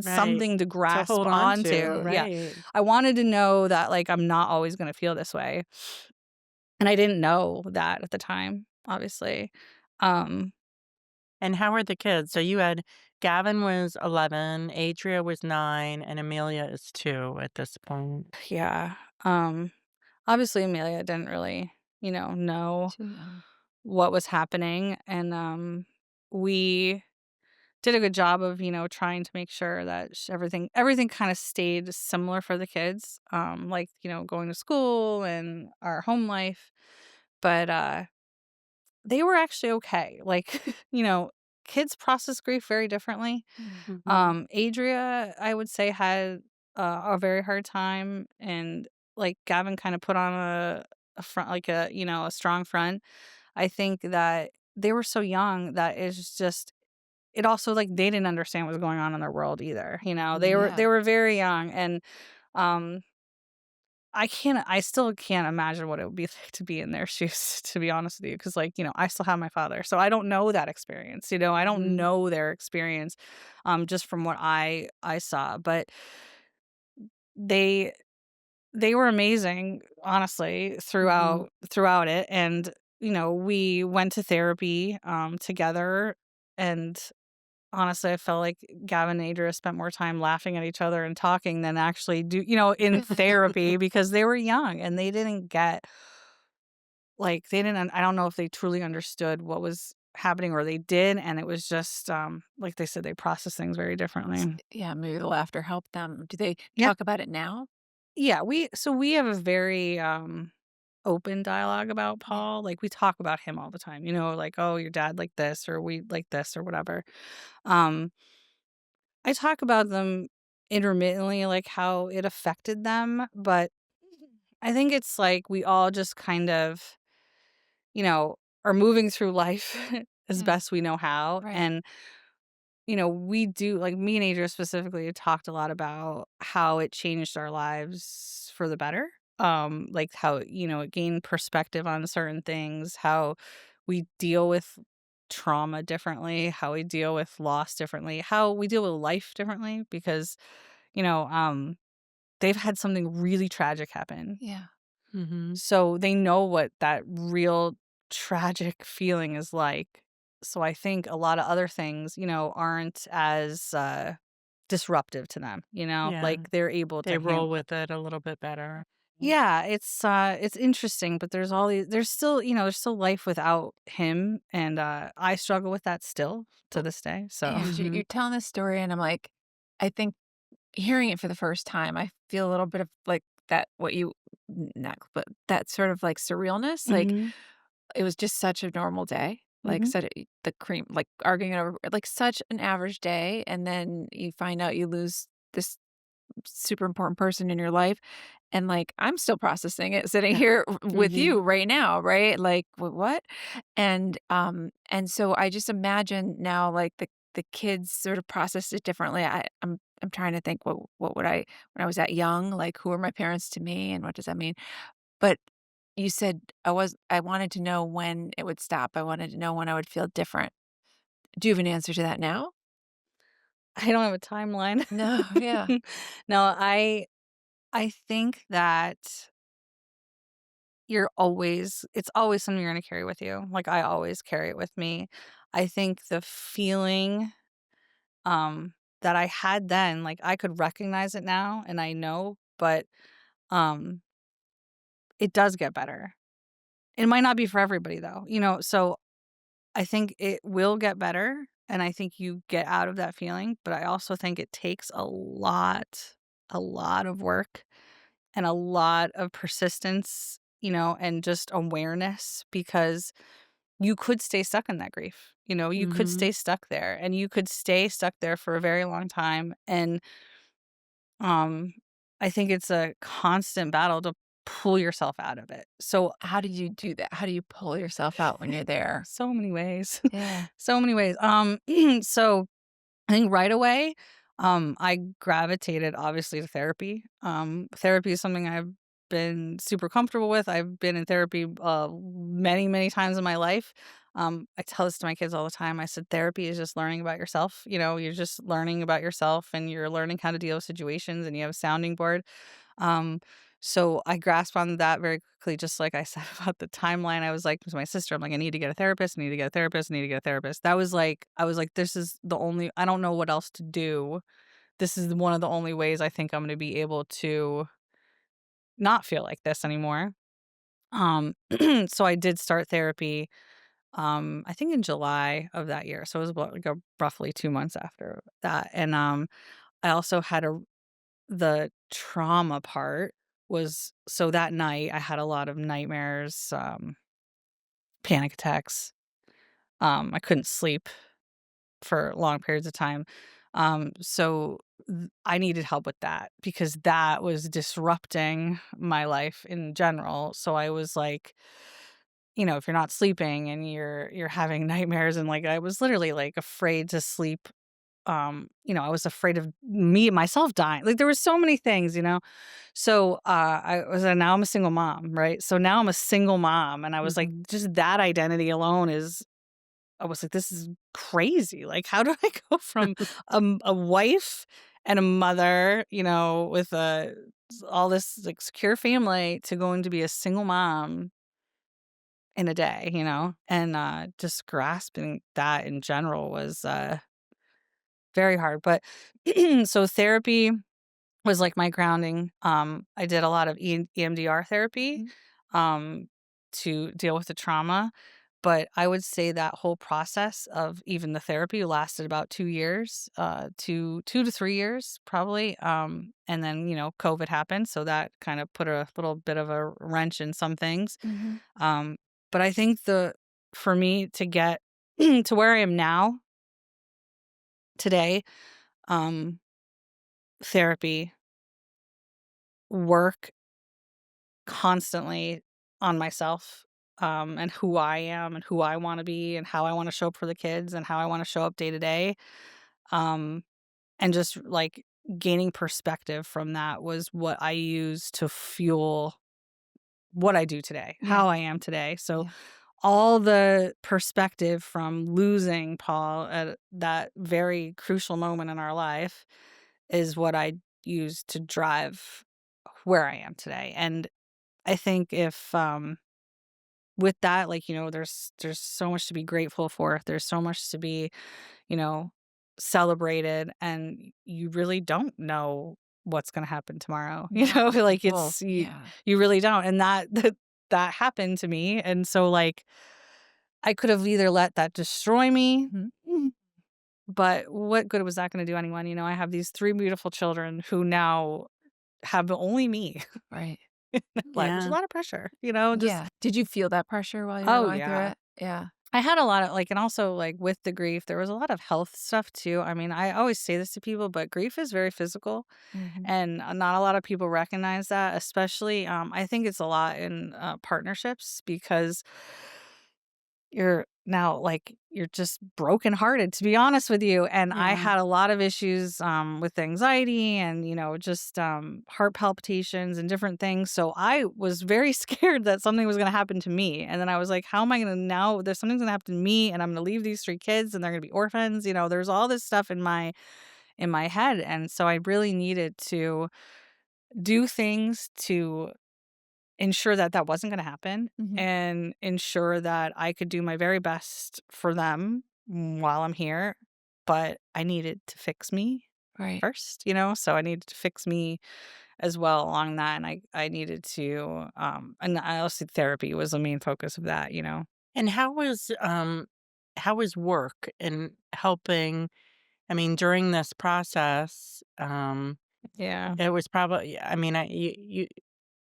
Right. something to To grasp hold on to, onto. Yeah. right. I wanted to know that, like, I'm not always gonna feel this way. And I didn't know that at the time, obviously. Um, And how are the kids? So you had Gavin was 11, Adria was 9, and Amelia is 2 at this point. yeah. Um, Obviously Amelia didn't really, know Too young. what was happening, and we did a good job of, trying to make sure that everything kind of stayed similar for the kids. Like, going to school and our home life. But they were actually okay. Like, kids process grief very differently. Mm, Mhm. Adria, I would say, had a very hard time, and like Gavin kind of put on a front, like a strong front. I think that they were so young that it's just it also, like, they didn't understand what was going on in their world either, They were yeah. they were very young, and, um, I still can't imagine what it would be like to be in their shoes, to be honest with you, because, like, I still have my father, so I don't know that experience, I don't Mhm. know their experience, just from what I saw, but they they were amazing, honestly, Mhm. throughout it, and, we went to therapy, together, and honestly, I felt like Gavin and Adria spent more time laughing at each other and talking than actually in therapy because they were young and they didn't get they didn't I don't know if they truly understood what was happening, or they did, and it was just like they said, they process things very differently. Yeah, maybe the laughter helped them. Do they Yeah. talk about it now? Yeah, we have a very open dialogue about Yeah. Paul. Like, we talk about him all the time, like, "Oh, your dad like this," or "We like this," or whatever. Um I talk about them intermittently, like, how it affected them, but I think it's like we all just kind of, you know, are moving through life as Yeah. best we know how, Right. and, we do like, me and Adria specifically have talked a lot about how it changed our lives for the better, like, how, it gained perspective on certain things, how we deal with trauma differently, how we deal with loss differently, how we deal with life differently because you know, um, they've had something really tragic happen. Yeah. Mhm. So they know what that real tragic feeling is like. So I think a lot of other things, aren't as disruptive to them, Yeah. like they're able They to roll handle. with it a little bit better. Yeah, it's interesting, but there's still, there's still life without him, and I struggle with that still to Well, this day. So and Mhm. you're telling this story, and I'm like, I think hearing it for the first time, I feel a little bit of like that, what you, not, but that sort of like surrealness. Like, mhm. it was just such a normal day. Like, Mhm. said the cream, like arguing over, like such an average day. And then you find out you lose this super important person in your life, and, like, I'm still processing it sitting Yeah. here with Mhm. you right now, right? Like, What?" And so I just imagine now, like, the kids sort of process it differently. I'm trying to think what would I, when I was that young, like, who are my parents to me, and what does that mean? But you said I wanted to know when it would stop. I wanted to know when I would feel different. Do you have an answer to that now? I don't have a timeline. No, yeah. No, I think that it's always something you're gonna carry with you. Like, I always carry it with me. I think the feeling, um, that I had then, like, I could recognize it now and I know, but, um, it does get better. It might not be for everybody though, so I think it will get better, and I think you get out of that feeling, but I also think it takes a lot of work and a lot of persistence, and just awareness because you could stay stuck in that grief. You could Mhm. stay stuck there and you could stay stuck there for a very long time. And um I think it's a constant battle to pull yourself out of it. So How do you do that? How do you pull yourself out when you're there? so many ways. Yeah. So many ways. So I think right away, I gravitated obviously to therapy. Therapy is something I've been super comfortable with. I've been in therapy many, many times in my life. I tell this to my kids all the time. I said therapy is just learning about yourself. You're just learning about yourself and you're learning how to deal with situations and you have a sounding board. Um, so I grasped on that very quickly, just like I said about the timeline. I was like to my sister, I'm like, I need to get a therapist, I need to get a therapist, I need to get a therapist. That was like, I was like, this is the only, I don't know what else to do. This is one of the only ways I think I'm going to be able to not feel like this anymore. So I did start therapy, I think in July of that year. So it was about like roughly 2 months after that. And I also had the trauma part was so that night I had a lot of nightmares, panic attacks. I couldn't sleep for long periods of time. So I needed help with that because that was disrupting my life in general. So I was like, if you're not sleeping and you're having nightmares and like I was literally like afraid to sleep. I was afraid of me myself dying. Like there were so many things. So now I'm a single mom, right? So now I'm a single mom and I was like Mhm. just that identity alone is I was like this is crazy. Like how do I go from a wife and a mother, with all this like secure family to going to be a single mom in a day, And just grasping that in general was very hard. But so therapy was like my grounding. I did a lot of EMDR therapy Mhm. um, to deal with the trauma. But I would say that whole process of even the therapy lasted about 2 years, 2 to 3 years probably. And then, COVID happened. So that kind of put a little bit of a wrench in some things. Mhm. Um, but I think for me to get to where I am now today, um, therapy, work constantly on myself, and who I am and who I wanna be and how I wanna show up for the kids and how I wanna show up day to day, um, and just, like, gaining perspective from that was what I use to fuel what I do today, Yeah. how I am today, so Yeah. all the perspective from losing Paul at that very crucial moment in our life is what I use to drive where I am today, and I think if, with that, like, there's so much to be grateful for. There's so much to be, you know, celebrated, and you really don't know what's gonna happen tomorrow. No. Like Well, it's you yeah. you really don't. And that happened to me. And so like I could have either let that destroy me, Mhm. mm, but what good was that gonna do anyone? I have these three beautiful children who now have only me Right. in their life, which is a Yeah. lot of pressure, just Yeah. Did you feel that pressure while you were oh going through yeah. it? Yeah. I had a lot of like and also, like, with the grief, there was a lot of health stuff too. I mean, I always say this to people, but grief is very physical, Mhm. and, not a lot of people recognize that, especially, I think it's a lot in, partnerships because you're just brokenhearted, to be honest with you, and I Yeah. had a lot of issues, with anxiety and, just, heart palpitations and different things, so I was very scared that something was gonna happen to me, and then I was like, "How am I gonna now there's something's gonna happen to me, and I'm gonna leave these 3 kids, and they're gonna be orphans," there's all this stuff in my head, and so I really needed to do things to ensure that that wasn't gonna happen Mhm. and ensure that I could do my very best for them while I'm here, but I needed to fix me Right. first, you know? So I needed to fix me as well along that, and I needed to, and I also therapy was the main focus of that, you know? And how was work in helping? I mean, during this process, Yeah. it was probably, I mean,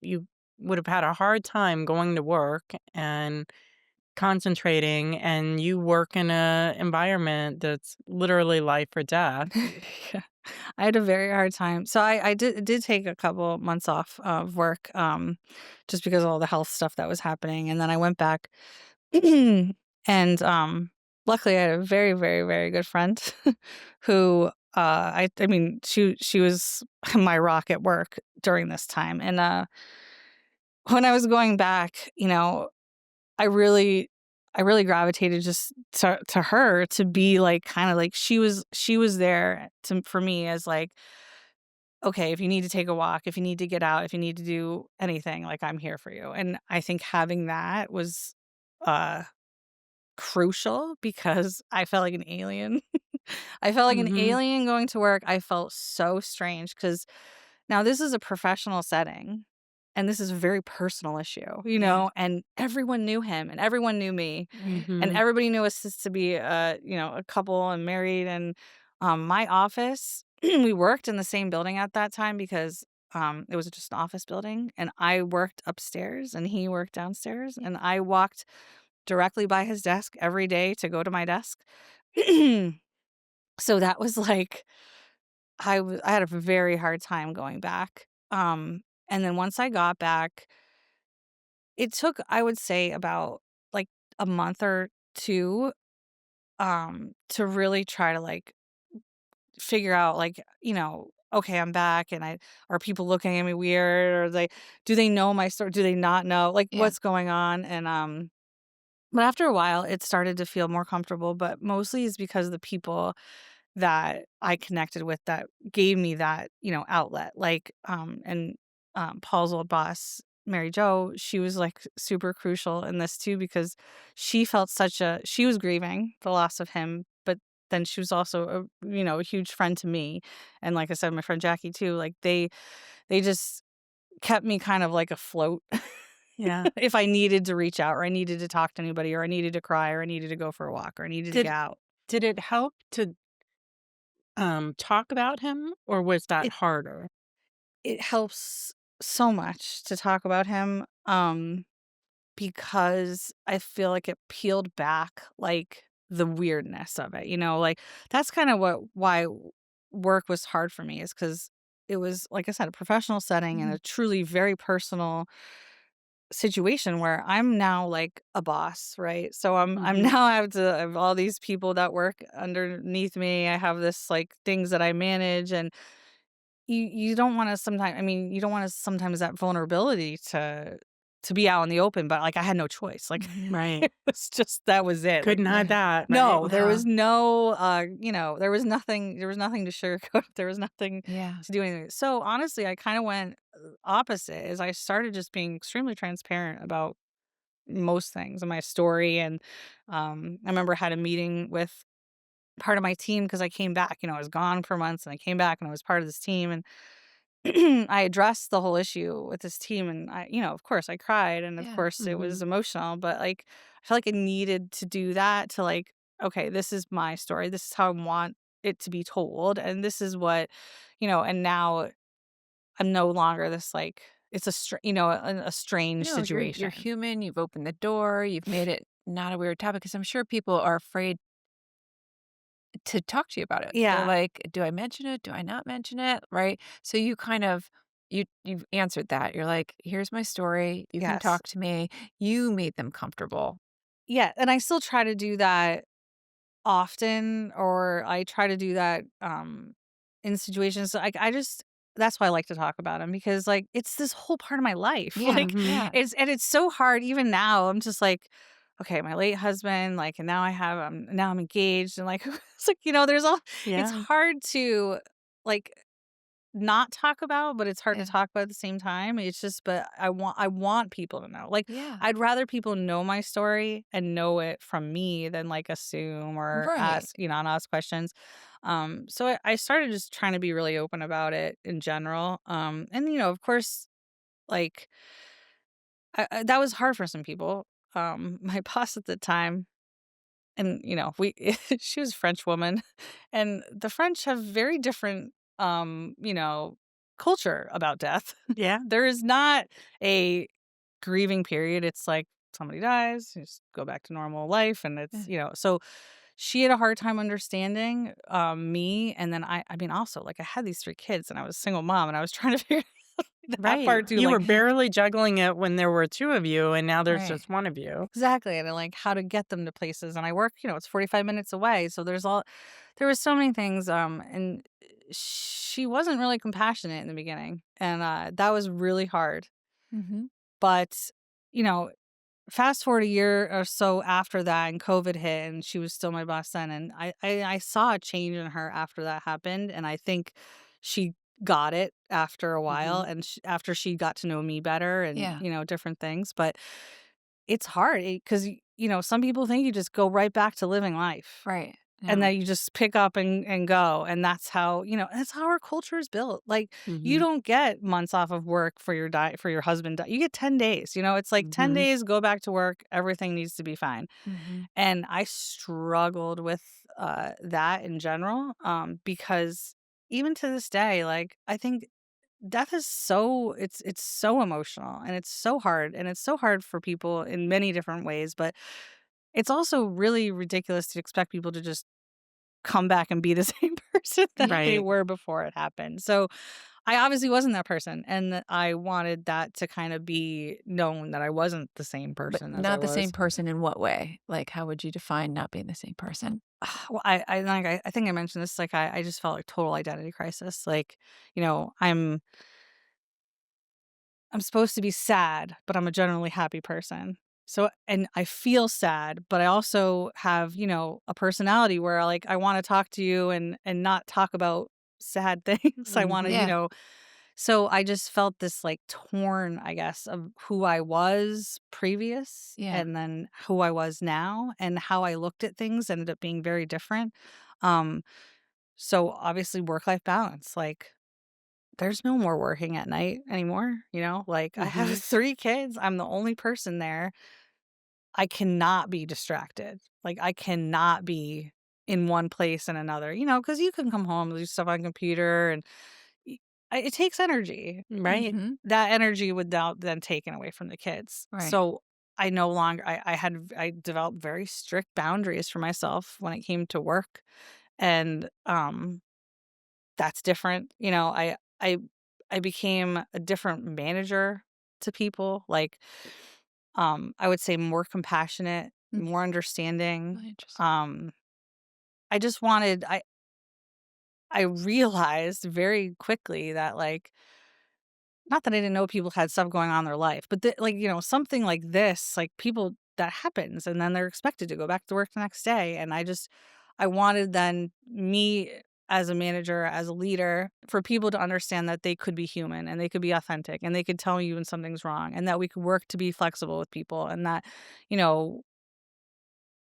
you would have had a hard time going to work and concentrating, and you work in a environment that's literally life or death. Yeah. I had a very hard time. So I did take a couple months off of work, just because of all the health stuff that was happening, and then I went back, and luckily I had a very very very good friend who I mean she was my rock at work during this time, and when I was going back, you know, I really I really gravitated just to her to be like kind of like she was there to for me as like, okay, if you need to take a walk, if you need to get out, if you need to do anything, like I'm here for you. And I think having that was uh crucial because I felt like an alien. I felt like an Mhm, alien going to work. I felt so strange because now this is a professional setting and this is a very personal issue, you Yeah. know, and everyone knew him and everyone knew me Right. and mhm. everybody knew us to be you know, a couple and married and my office we worked in the same building at that time because it was just an office building and I worked upstairs and he worked downstairs and I walked directly by his desk every day to go to my desk. So that was like I had a very hard time going back. And then once I got back, it took I would say about like a month or 2 to really try to like figure out like, you know, okay, I'm back and I are people looking at me weird or they do they know my story? Do they not know? Like Yeah. what's going on? And but after a while it started to feel more comfortable, but mostly is because of the people that I connected with that gave me that, you know, outlet. Like, Paul's old boss, Mary Jo, she was like super crucial in this too because she was grieving the loss of him, but then she was also a you know a huge friend to me, and like I said, my friend Jackie too. Like they just kept me kind of like afloat. Yeah. If I needed to reach out or I needed to talk to anybody or I needed to cry or I needed to go for a walk or I needed to get Did out. did it help to, talk about him, or was that It harder? It helps so much to talk about him, because I feel like it peeled back, like, the weirdness of it, you know, like, that's kinda why work was hard for me is because it was, like I said, a professional setting and Mhm. a truly very personal situation where I'm now, like, a boss, right? So I'm Mhm, now I have all these people that work underneath me, I have this, like, things that I manage, and you don't wanna sometimes I mean, you don't wanna sometimes that vulnerability to be out in the open, but, like, I had no choice, like, right. it was just that was it, like Couldn't hide Right. that, right? no, there Yeah. was no, you know, there was nothing to sugarcoat, there was nothing Yeah. to do anything. So, honestly, I kinda went, opposite, is I started just being extremely transparent about most things in my story, and, I remember I had a meeting with part of my team because I came back, you know, I was gone for months and I came back and I was part of this team and I addressed the whole issue with this team and I, you know, of course I cried and of Yeah. course it was Mhm. emotional, but like I felt like I needed to do that to like, okay, this is my story. This is how I want it to be told. And this is what, you know, and now I'm no longer this like, it's a, you know, a strange No, you're situation. human, you've opened the door, you've made it not a weird topic because I'm sure people are afraid to talk to you about it. They're Yeah. like, "Do I mention it? Do I not mention it?" Right? So you kind of you've answered that. You're like, "Here's my story. You can Yes. talk to me." You made them comfortable. Yeah. And I still try to do that often, or I try to do that, in situations like, I just that's why I like to talk about him because, like, it's this whole part of my life, Yeah, like, Mhm. yeah, it's so hard even now, I'm just like, "Okay, my late husband, like, and now I'm engaged," and, like, it's like, you know, there's all it's Yeah. hard to, like not talk about, but it's hard to Yeah. talk about at the same time. It's just but I want people to know. Like, Yeah. I'd rather people know my story and know it from me than, like, assume or Right. ask, not ask questions. So I started just trying to be really open about it in general. And, of course, like, that was hard for some people. My boss at the time and, we she was a French woman, and the French have very different, culture about death. Yeah. There is not a grieving period. It's like somebody dies, you just go back to normal life, and Yeah. so she had a hard time understanding, me, and then I mean, also, like, I had these 3 kids, and I was a single mom, and I was trying to figure that Right. part too, You were like barely juggling it when there were 2 of you, and now there's Right. just 1 of you. exactly, and then, like, how to get them to places, and I work, it's 45 minutes away, so there was so many things, and she wasn't really compassionate in the beginning, and, that was really hard, Mhm. but, you know, fast forward a year or so after that, and COVID hit, and she was still my boss then, and I saw a change in her after that happened, and I think she got it after a while, Mhm. and after she got to know me better and, Yeah. different things, but it's hard because some people think you just go right back to living life, Right. and No. that you just pick up and go, and that's how our culture is built. Like, you Mhm. don't get months off of work for your husband you get 10 days, it's like 10 Mhm. days, go back to work, everything needs to be fine. Mhm. And I struggled with, that in general, because even to this day, like, I think death is it's so emotional, and it's so hard, and it's so hard for people in many different ways, but it's also really ridiculous to expect people to just come back and be the same person that they Right. were before it happened. So, I obviously wasn't that person, and that I wanted that to kind of be known that I wasn't the same But person as I not the same was. person in what way? Like, how would you define not being the same person? Well, I think I mentioned this, like, I just felt like total identity crisis. Like, you know, I'm I'm supposed to be sad, but I'm a generally happy person. So and I feel sad, but I also have, a personality where, like, I wanna talk to you and not talk about sad things. I wanna, Mhm. so I just felt this, like, torn, I guess, of who I was previous Yeah. and then who I was now, and how I looked at things ended up being very different. Um, so obviously work-life balance, like, there's no more working at night anymore, Like, I have Mhm. 3 kids, I'm the only person there. I cannot be distracted. Like, I cannot be in one place and another, because you can come home, do stuff on computer, and y it takes energy. Right. Mhm. That energy would now then taken away from the kids. Right. So, I no longer I developed very strict boundaries for myself when it came to work, and, that's different. I became a different manager to people, like, I would say more compassionate, Mm, more understanding. really interesting. Um, I just wanted I realized very quickly that, like, not that I didn't know people had stuff going on in their life, but like, something like this, like, people that happens, and then they're expected to go back to work the next day. And I wanted then me as a manager, as a leader, for people to understand that they could be human, and they could be authentic, and they could tell you when something's wrong, and that we could work to be flexible with people, and that, you know,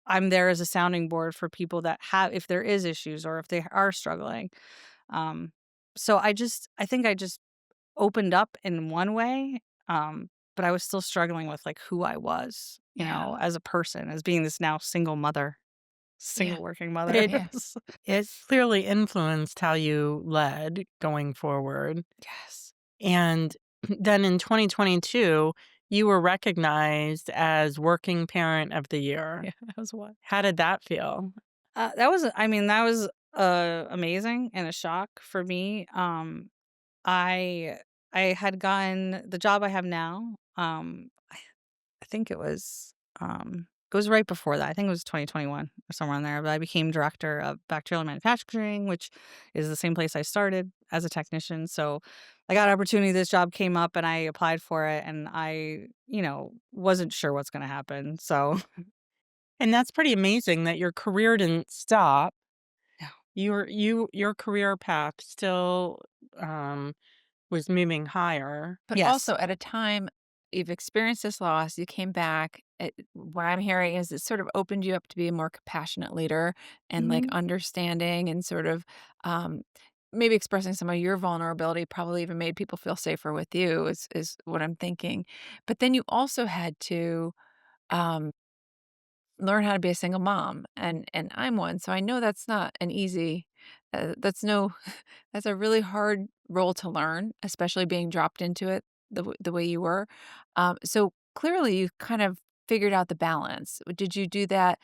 I'm there as a sounding board for people that have, if there is issues or if they are struggling. Um, so I think I just opened up in one way, but I was still struggling with, like, who I was, Yeah. as a person, as being this now Yeah. single working But mother. Yeah. it clearly influenced how you led going forward. Yes. And then in 2022, you were recognized as Working Parent of the Year. Yeah, that was what. How did that feel? That was, amazing and a shock for me. I I had gotten the job I have now, I think it was right before that. I think it was 2021 or somewhere in there, but I became director of bacterial manufacturing, which is the same place I started as a technician. So I got an opportunity. This job came up, and I applied for it, and I, wasn't sure what's going to happen. So And that's pretty amazing that your career didn't stop. yeah. Your career path still um, was moving higher. But Yes. also at a time you've experienced this loss, you came back. What I'm hearing is it sort of opened you up to be a more compassionate leader and like Mhm. understanding and sort of um, maybe expressing some of your vulnerability probably even made people feel safer with you is what I'm thinking. But then you also had to um, learn how to be a single mom, and I'm one, so I know that's not an easy that's no that's a really hard role to learn, especially being dropped into it the way you were. So clearly you kind of figured out the balance. Did you do that?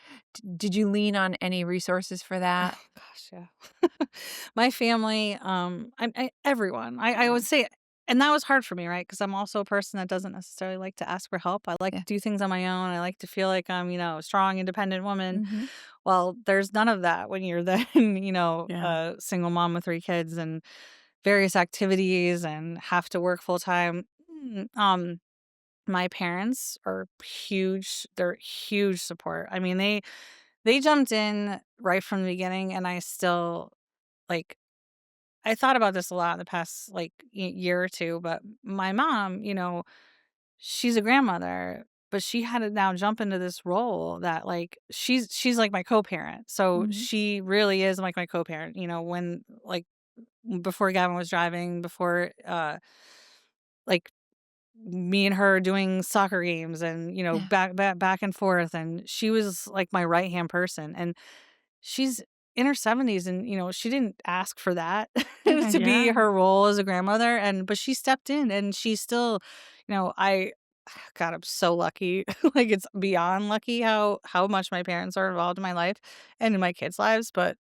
Did you lean on any resources for that? Oh gosh, yeah. My family, everyone. I Yeah. would say, and that was hard for me, right? Because I'm also a person that doesn't necessarily like to ask for help. I like Yeah. to do things on my own. I like to feel like I'm, a strong, independent woman. Mhm. Well, there's none of that when you're then, Yeah. a single mom with 3 kids and various activities and have to work full time. My parents are huge. They're huge support. I mean, they jumped in right from the beginning, and I still like I thought about this a lot in the past like year or two, but my mom, she's a grandmother, but she had to now jump into this role that like she's like my co-parent. So Mhm. she really is like my co-parent, when like before Gavin was driving, before like me and her doing soccer games and Yeah. back and forth, and she was like my right hand person, and she's in her 70s, and she didn't ask for that to be Yeah. her role as a grandmother, and but she stepped in, and she's still, I God, I'm so lucky. Like it's beyond lucky how much my parents are involved in my life and in my kids' lives, but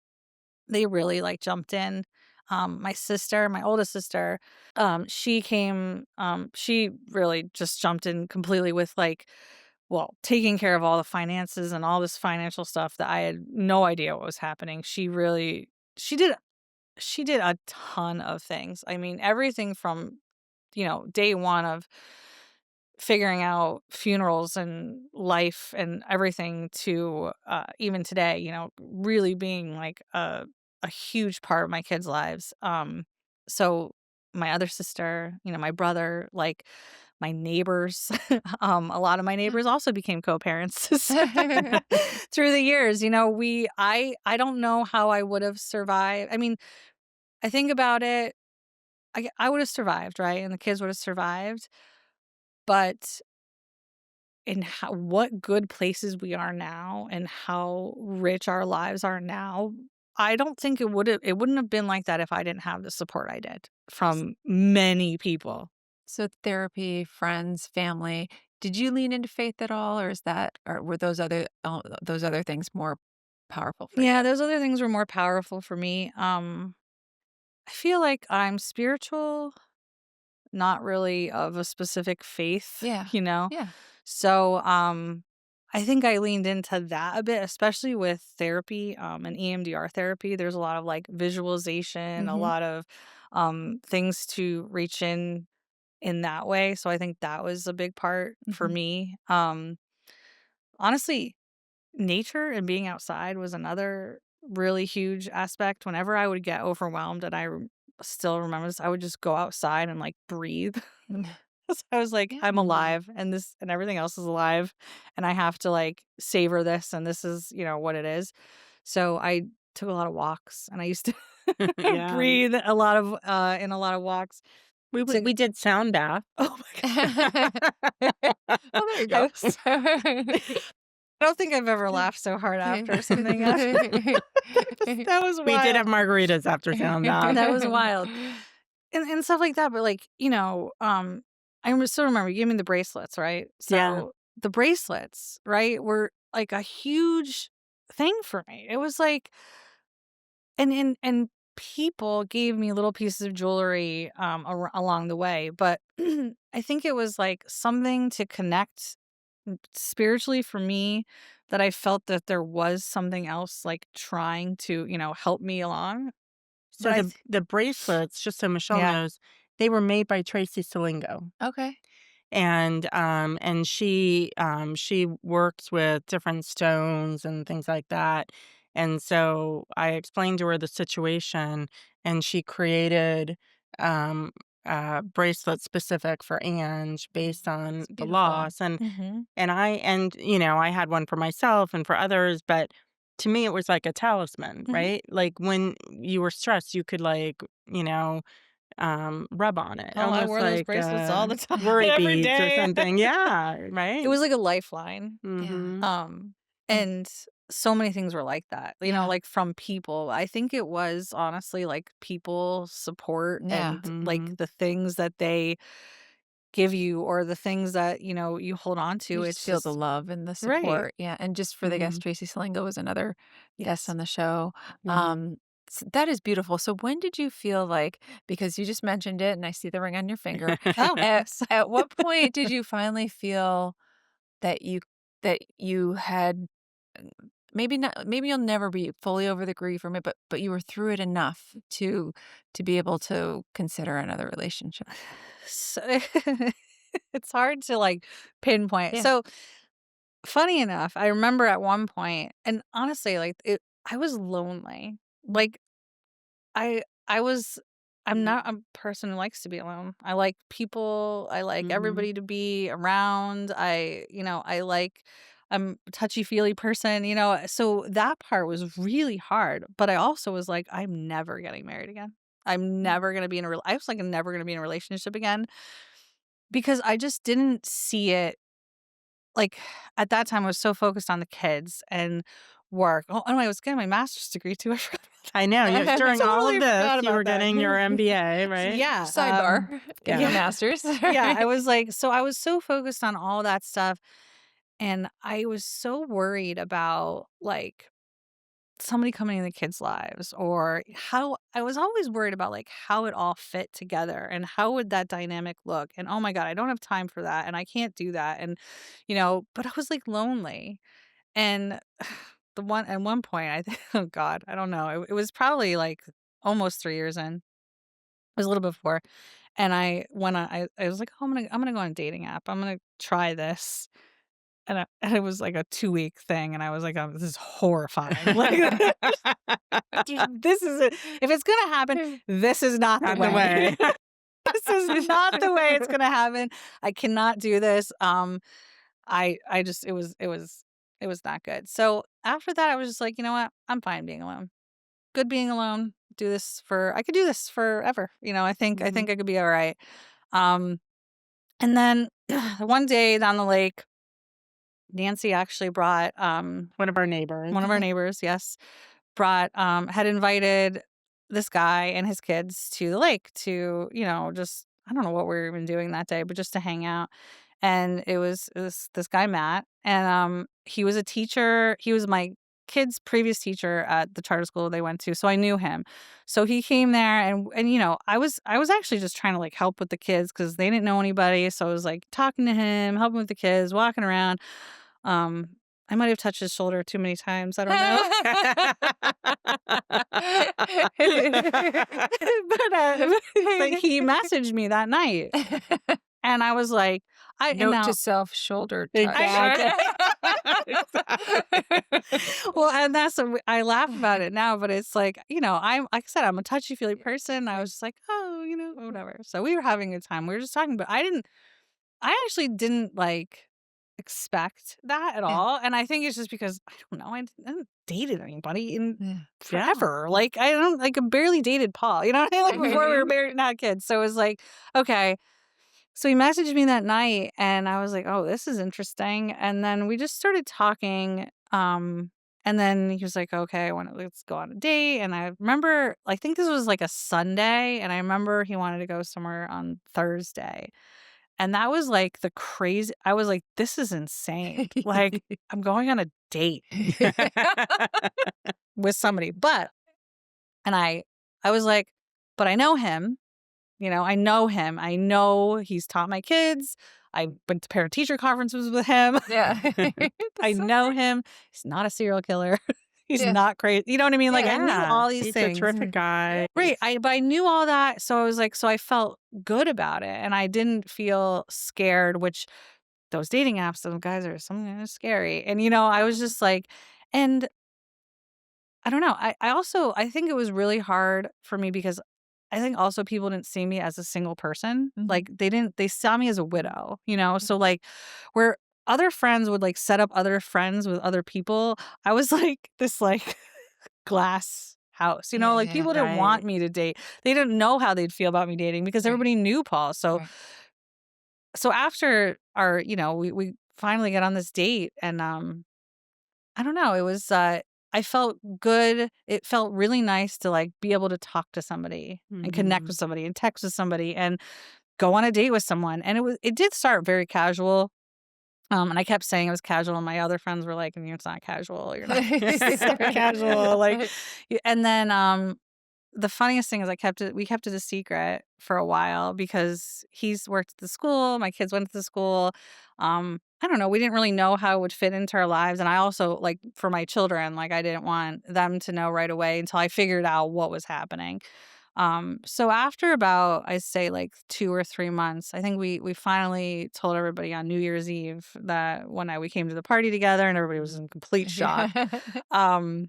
they really like jumped in. My sister, my oldest sister, she really just jumped in completely with like, well, taking care of all the finances and all this financial stuff that I had no idea what was happening. She did she did a ton of things. I mean, everything from, day one of figuring out funerals and life and everything to even today, really being like a huge part of my kids' lives. So my other sister, my brother, like my neighbors, a lot of my Yeah. neighbors also became co-parents through the years. I don't know how I would have survived. I mean, I think about it, I would have survived, right? And the kids would have survived, but in how what good places we are now and how rich our lives are now, I don't think it wouldn't have been like that if I didn't have the support I did from many people. So therapy, friends, family. Did you lean into faith at all, or is that, or were those other things more powerful for Yeah, you? those other things were more powerful for me. I feel like I'm spiritual, not really of a specific faith, Yeah. you know? Yeah. So, I think I leaned into that a bit, especially with therapy, and EMDR therapy. There's a lot of like visualization, a Mhm. lot of things to reach in that way. So I think that was a big part for Mhm. me. Honestly, nature and being outside was another really huge aspect. Whenever I would get overwhelmed, and still remember this, I would just go outside and like breathe. I was like, Yeah. I'm alive, and this and everything else is alive, and I have to like savor this, and this is, what it is. So I took a lot of walks, and I used to Yeah. breathe a lot of in a lot of walks. To We did sound bath. Oh my god. Well, there you I go. was I don't think I've ever laughed so hard after something after that was We did have wild. margaritas after sound bath. That was wild. And stuff like that, but, like, still remember you gave me the bracelets, right? Yeah. So, the bracelets, right, were, like, a huge thing for me. It was like and people gave me little pieces of jewelry, along the way, but I think it was, like, something to connect spiritually for me that I felt that there was something else, like, trying to, help me along. But So the bracelets, just so Michelle yeah. knows, they were made by Tracy Salingo. Okay. And she works with different stones and things like that. And so I explained to her the situation, and she created um, bracelet specific for Ange based on It's the beautiful. loss, and Mhm. I had one for myself and for others, but to me, it was like a talisman, Mhm. right? Like, when you were stressed, you could, like, rub on it, Oh, I almost wore those like, bracelets all the time, worry every beads or day. something. Yeah, It right? was like a lifeline. Yeah. Mhm. Um, And and so many things were like that, yeah. like from people. I think it was honestly like people support Yeah. and like Mhm. the things that they give you or the things that, you hold on You to. just It's feel the just love and the right. support, yeah, and just for the guest, Mhm. Tracy Slingo was another guest Yes. on the show. Mhm. That is beautiful. So when did you feel like, because you just mentioned it and I see the ring on your finger, Oh, at yes. at what point did you finally feel that you had, mm, maybe you'll never be fully over the grief or but you were through it enough to be able to consider another relationship? So it's hard to like pinpoint. Yeah. So funny enough, I remember at one point, and honestly, I was lonely. Like I was I'm Mhm. not a person who likes to be alone. I like people. I like Mhm. everybody to be around. I like I'm a touchy-feely person, so that part was really hard, but I also was like, I'm never getting married again. I'm never gonna be in a real I was like, I'm never gonna be in a relationship again because I just didn't see it like, at that time, I was so focused on the kids and work. Oh, anyway, I was getting my master's degree too. I forgot about I know, that. during all of Totally this, forgot you were about that. getting your MBA, So, right? yeah, Sidebar, getting a Yeah. yeah, master's. yeah. I was like, so I was so focused on all that stuff, and I was so worried about like somebody coming in the kids' lives or how I was always worried about like how it all fit together and how would that dynamic look. And oh my God, I don't have time for that and I can't do that. And but I was like lonely. And at one point I think oh God, I don't know. It was probably like almost 3 years in. It was a little bit before. And I was like, oh, I'm gonna go on a dating app. I'm gonna try this. And it was like a 2-week thing, and I was like, "Oh, this is horrifying." Like, this is it. If it's gonna happen, this is not the Not the way. way. This is not the way it's gonna happen. I cannot do this. I just it was not good. So after that, I was just like, you know what? I'm fine being alone. Good being alone. I could do this forever. I Mhm. think I could be all right. Um, and then one day down the lake, Nancy actually brought One of our neighbors. one of our neighbors, yes, had invited this guy and his kids to the lake to, just I don't know what we were even doing that day, but just to hang out. And it was this guy, Matt, and, he was a teacher. He was my kid's previous teacher at the charter school they went to, so I knew him. So he came there and, I was actually just trying to, like, help with the kids because they didn't know anybody, so I was, like, talking to him, helping with the kids, walking around. Um, I might have touched his shoulder too many times, I don't know. But he messaged me that night, and I was like I and Note to now self, shoulder touch. I Exactly. Exactly. well, and I laugh about it now, but it's like, I'm like I said, I'm a touchy-feely person. I was just like, "Oh, whatever." So we were having a good time. We were just talking, but I actually didn't, like, expect that at Yeah, all, and I think it's just because, I don't know, I haven't dated anybody in yeah. Yeah. forever. Like, I don't like, I barely dated Paul, you know what I mean? Like, before we were married and had kids, so it was like, okay. So he messaged me that night, and I was like, "Oh, this is interesting," and then we just started talking, and then he was like, "Okay, let's go on a date," and I remember I think this was, like, a Sunday, and I remember he wanted to go somewhere on Thursday, and that was, like, I was like, "This is insane." Like, I'm going on a date with somebody, and I was like, "But I know him." I know him. I know he's taught my kids. I went to parent-teacher conferences with him. Yeah. I That's so know great. him. He's not a serial killer. He's Yeah, not crazy. You know what I mean? Like, I yeah. knew Yeah. all these He's a things. terrific guy. Right. But I knew all that. So I was like, so I felt good about it. And I didn't feel scared, which those dating apps, those guys are sometimes scary. And, I was just like, and I don't know. I also, I think it was really hard for me because I think also people didn't see me as a single person. Mhm. Like, they saw me as a widow, you know? So, like, where other friends would, like, set up other friends with other people, I was like this, like, glass house, you know? Yeah, Like, yeah. people didn't want Right. me to date. They didn't know how they'd feel about me dating because Right, everybody knew Paul. So right. so after our we finally get on this date and, I don't know, it was, I felt good. It felt really nice to, like, be able to talk to somebody and connect with Mhm. somebody and text with somebody and go on a date with someone, and it did start very casual, and I kept saying it was casual, and my other friends were like, "It's not casual. You're not it's not casual." Like, and then, the funniest thing is we kept it a secret for a while because he's worked at the school, my kids went to the school. I don't know, we didn't really know how it would fit into our lives, and I also, like, for my children, like, I didn't want them to know right away until I figured out what was happening. So after about, I say, like, 2 or 3 months, I think we finally told everybody on New Year's Eve that one night we came to the party together and everybody was in complete shock. Um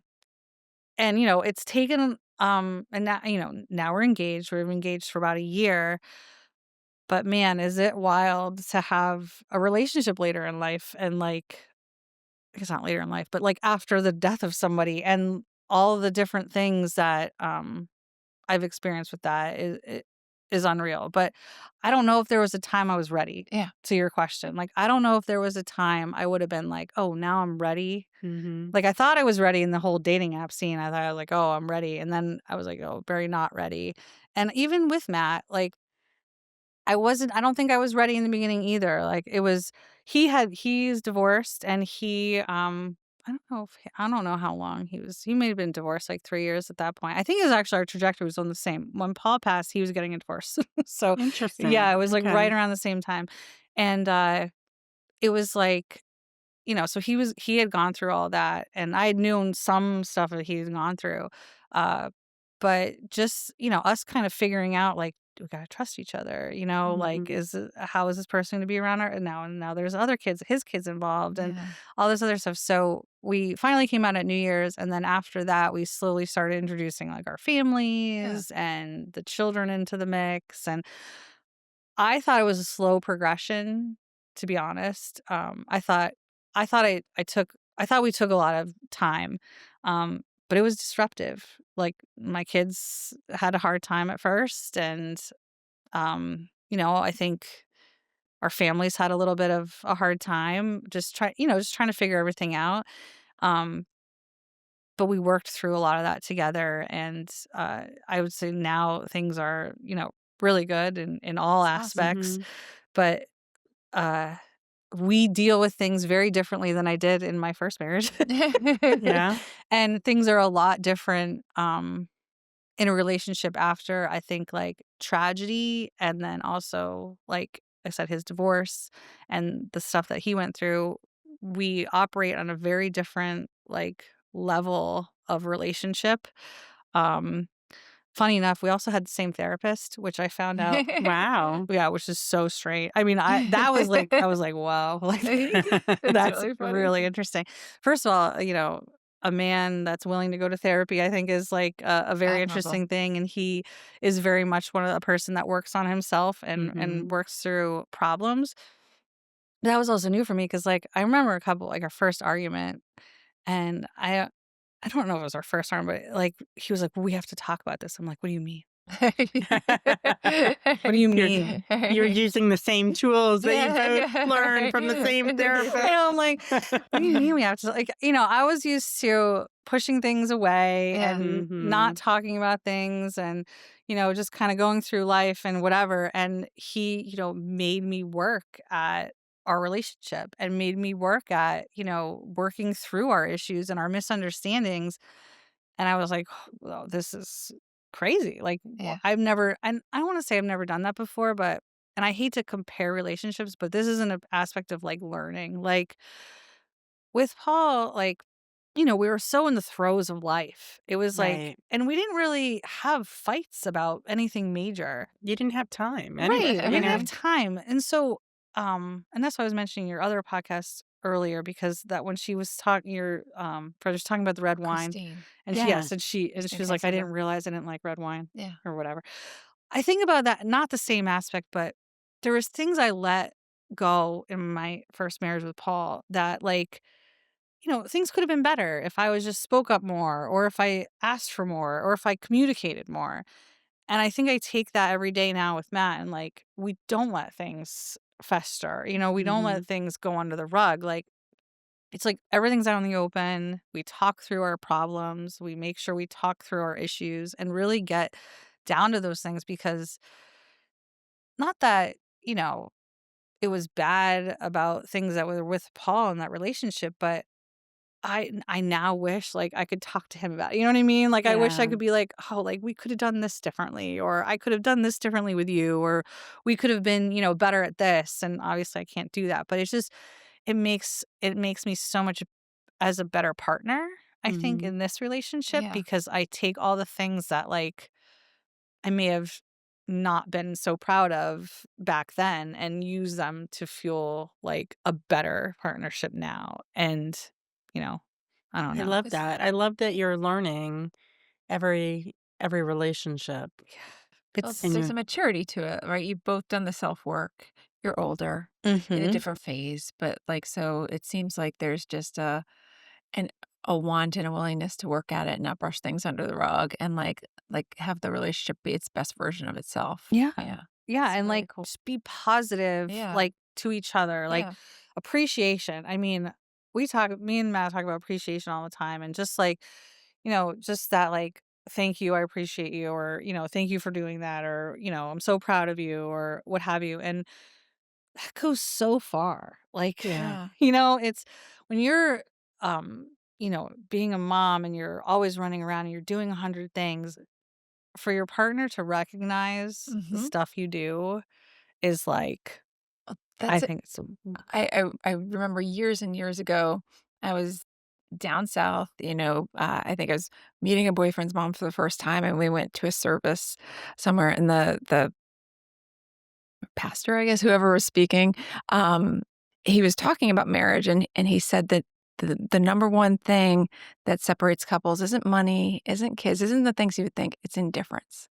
and, it's taken, and now, now we're engaged. We've been engaged for about a year. But man, is it wild to have a relationship later in life and like, I guess not later in life, but like after the death of somebody and all the different things that I've experienced with that is unreal. But I don't know if there was a time I was ready Yeah. to your question. Like, I don't know if there was a time I would have been like, oh, now I'm ready. Mhm. Like, I thought I was ready in the whole dating app scene. I thought I was like, "Oh, I'm ready." And then I was like, "Oh, very not ready." And even with Matt, like, I don't think I was ready in the beginning either. Like, it was he's divorced and I don't know how long he may have been divorced, like 3 years at that point. I think it was actually our trajectory was on the same. When Paul passed, he was getting a divorce. So, yeah, Interesting. it was, like, right Okay. around the same time. And, it was like, so he had gone through all that, and I had known some stuff that he's gone through, uh, but just, us kind of figuring out, like, we gotta trust each other, like, Mhm. how is this person gonna be around our now there's other kids, his kids involved, and Yeah. all this other stuff. So we finally came out at New Year's, and then after that, we slowly started introducing, like, our Yeah. families and the children into the mix, and I thought it was a slow progression, to be honest. I thought we took a lot of time, but it was disruptive. Like, my kids had a hard time at first, and I think our families had a little bit of a hard time just trying to figure everything out. Um, but we worked through a lot of that together, and I would say now things are really good in all It's awesome. aspects. Mhm. But uh, we deal with things very differently than I did in my first marriage. Yeah. And things are a lot different, in a relationship after, I think, like, tragedy and then also, like I said, his divorce and the stuff that he went through. We operate on a very different, like, level of relationship. Um, Funny enough, we also had the same therapist, which I found out. Wow. Yeah, which is so strange. I mean, I was like, "Wow," like, It's that's really funny. really interesting. First of all, a man that's willing to go to therapy, I think, is, like, a very Admirable. interesting thing, and he is very much a person that works on himself and Mhm. works through problems. That was also new for me because, like, I remember our first argument, and I don't know if it was our first argument, but, like, he was like, "Well, we have to talk about this." I'm like, "What do you mean? What do you You're mean?" you're using the same tools that you Yeah, both learned from the yeah. same And therapist. I'm like, "What do you mean we have to," like, I was used to pushing things away Yeah. and not Mhm. talking about things and, just kinda going through life and whatever, and he, made me work at our relationship and made me work at, working through our issues and our misunderstandings, and I was like, "Well, this is crazy." Like, Yeah. I've never, and I don't wanna say I've never done that before, but and I hate to compare relationships, but this is an aspect of, like, learning. Like, with Paul, like, we were so in the throes of life. It was like, Right. and we didn't really have fights about anything major. You didn't have time Right, anyway, we you didn't have know? time, and so, and that's why I was mentioning your other podcast earlier because that when she was talking your brother's talking about the red wine Christine. and she Yeah. yes, and she Christine was like, I didn't Kessinger. realize I didn't like red wine Yeah. or whatever. I think about that, not the same aspect, but there was things I let go in my first marriage with Paul that like, things could have been better if I was just spoke up more or if I asked for more or if I communicated more. And I think I take that every day now with Matt and like we don't let things fester. We don't let Mhm. things go under the rug. Like it's like everything's out in the open. We talk through our problems. We make sure we talk through our issues and really get down to those things because not that, it was bad about things that were with Paul in that relationship, but I now wish, like, I could talk to him about it, you know what I mean? Like, I wish I Yeah. could be like, "Oh, like, we could have done this differently," or, "I could have done this differently with you," or, "We could have been, better at this," and obviously I can't do that, but it's just it makes me so much as a better partner, I think, Mhm. in this relationship Yeah. because I take all the things that, like, I may have not been so proud of back then and use them to fuel, like, a better partnership now, and, you know, I don't I know. love that. I love that you're learning every relationship. Well, It's And there's a you maturity to it, right? You've both done the self-work. You're older in a Mhm. different phase, but, like, so it seems like there's just an a want and a willingness to work at it and not brush things under the rug and, like, have the relationship be its best version of itself. Yeah. Yeah. Yeah, It's and, really like, cool. just be positive, Yeah. like, to each other, like, Yeah. appreciation. I mean, me and Matt talk about appreciation all the time and just, like, just that, like, "Thank you, I appreciate you," or, "Thank you for doing that," or, "I'm so proud of you," or what have you, and that goes so far. Like, yeah. Yeah. it's when you're, being a mom and you're always running around and you're doing 100 things, for your partner to recognize the Mhm. stuff you do is like, I That's it. think it's I remember years and years ago, I was down south, I think I was meeting a boyfriend's mom for the first time, and we went to a service somewhere, and the pastor, I guess, whoever was speaking, um, he was talking about marriage, and he said that the number one thing that separates couples isn't money, isn't kids, isn't the things you would think, it's indifference.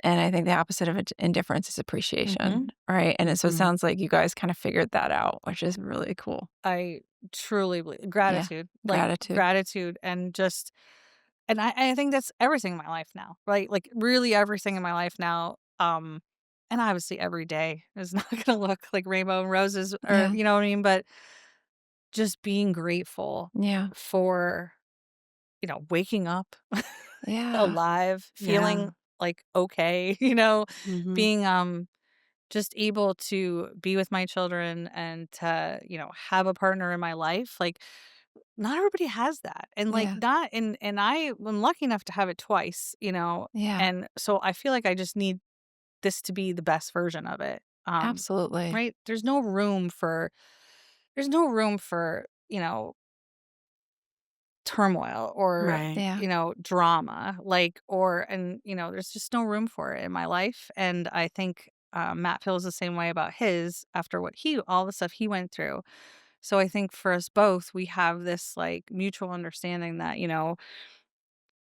And I think the opposite of indifference is appreciation, Mhm, right? And so it Mhm. sounds like you guys kinda figured that out, which is really cool. I truly believe Yeah. gratitude, like, Gratitude. gratitude and just and I think that's everything in my life now, right? Like, really everything in my life now, and obviously every day is not gonna look like rainbow and roses or Yeah. you know what I mean? But just being grateful Yeah. for, waking up Yeah. alive, Yeah. feeling, like, okay, Mhm. being, just able to be with my children and to, have a partner in my life, like, not everybody has that, and, like, Yeah. not and I am lucky enough to have it twice, Yeah. and so I feel like I just need this to be the best version of it, Absolutely. right? There's no room for, turmoil or, Right. Yeah. drama, like, there's just no room for it in my life. And I think Matt feels the same way about his after all the stuff he went through. So I think for us both, we have this like mutual understanding that,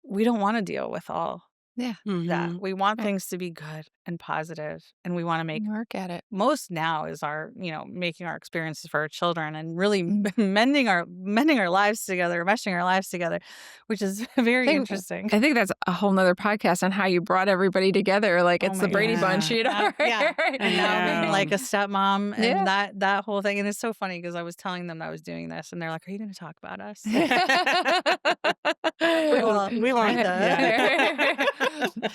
we don't want to deal with all Yeah. that. Mhm. We want Right. things to be good and positive, and we want to make Work at it. most now is our making our experiences for our children and really Mm. mending our lives together, meshing our lives together, which is I very think interesting. I think that's a whole nother podcast on how you brought everybody together, like, Oh it's the my Brady gosh. Bunch, Yeah. Yeah. right? I And now being like know. a stepmom and Yeah. that whole thing. And it's so funny because I was telling them that I was doing this and they're like, "Are you gonna talk about us?" We Kind want yeah. of.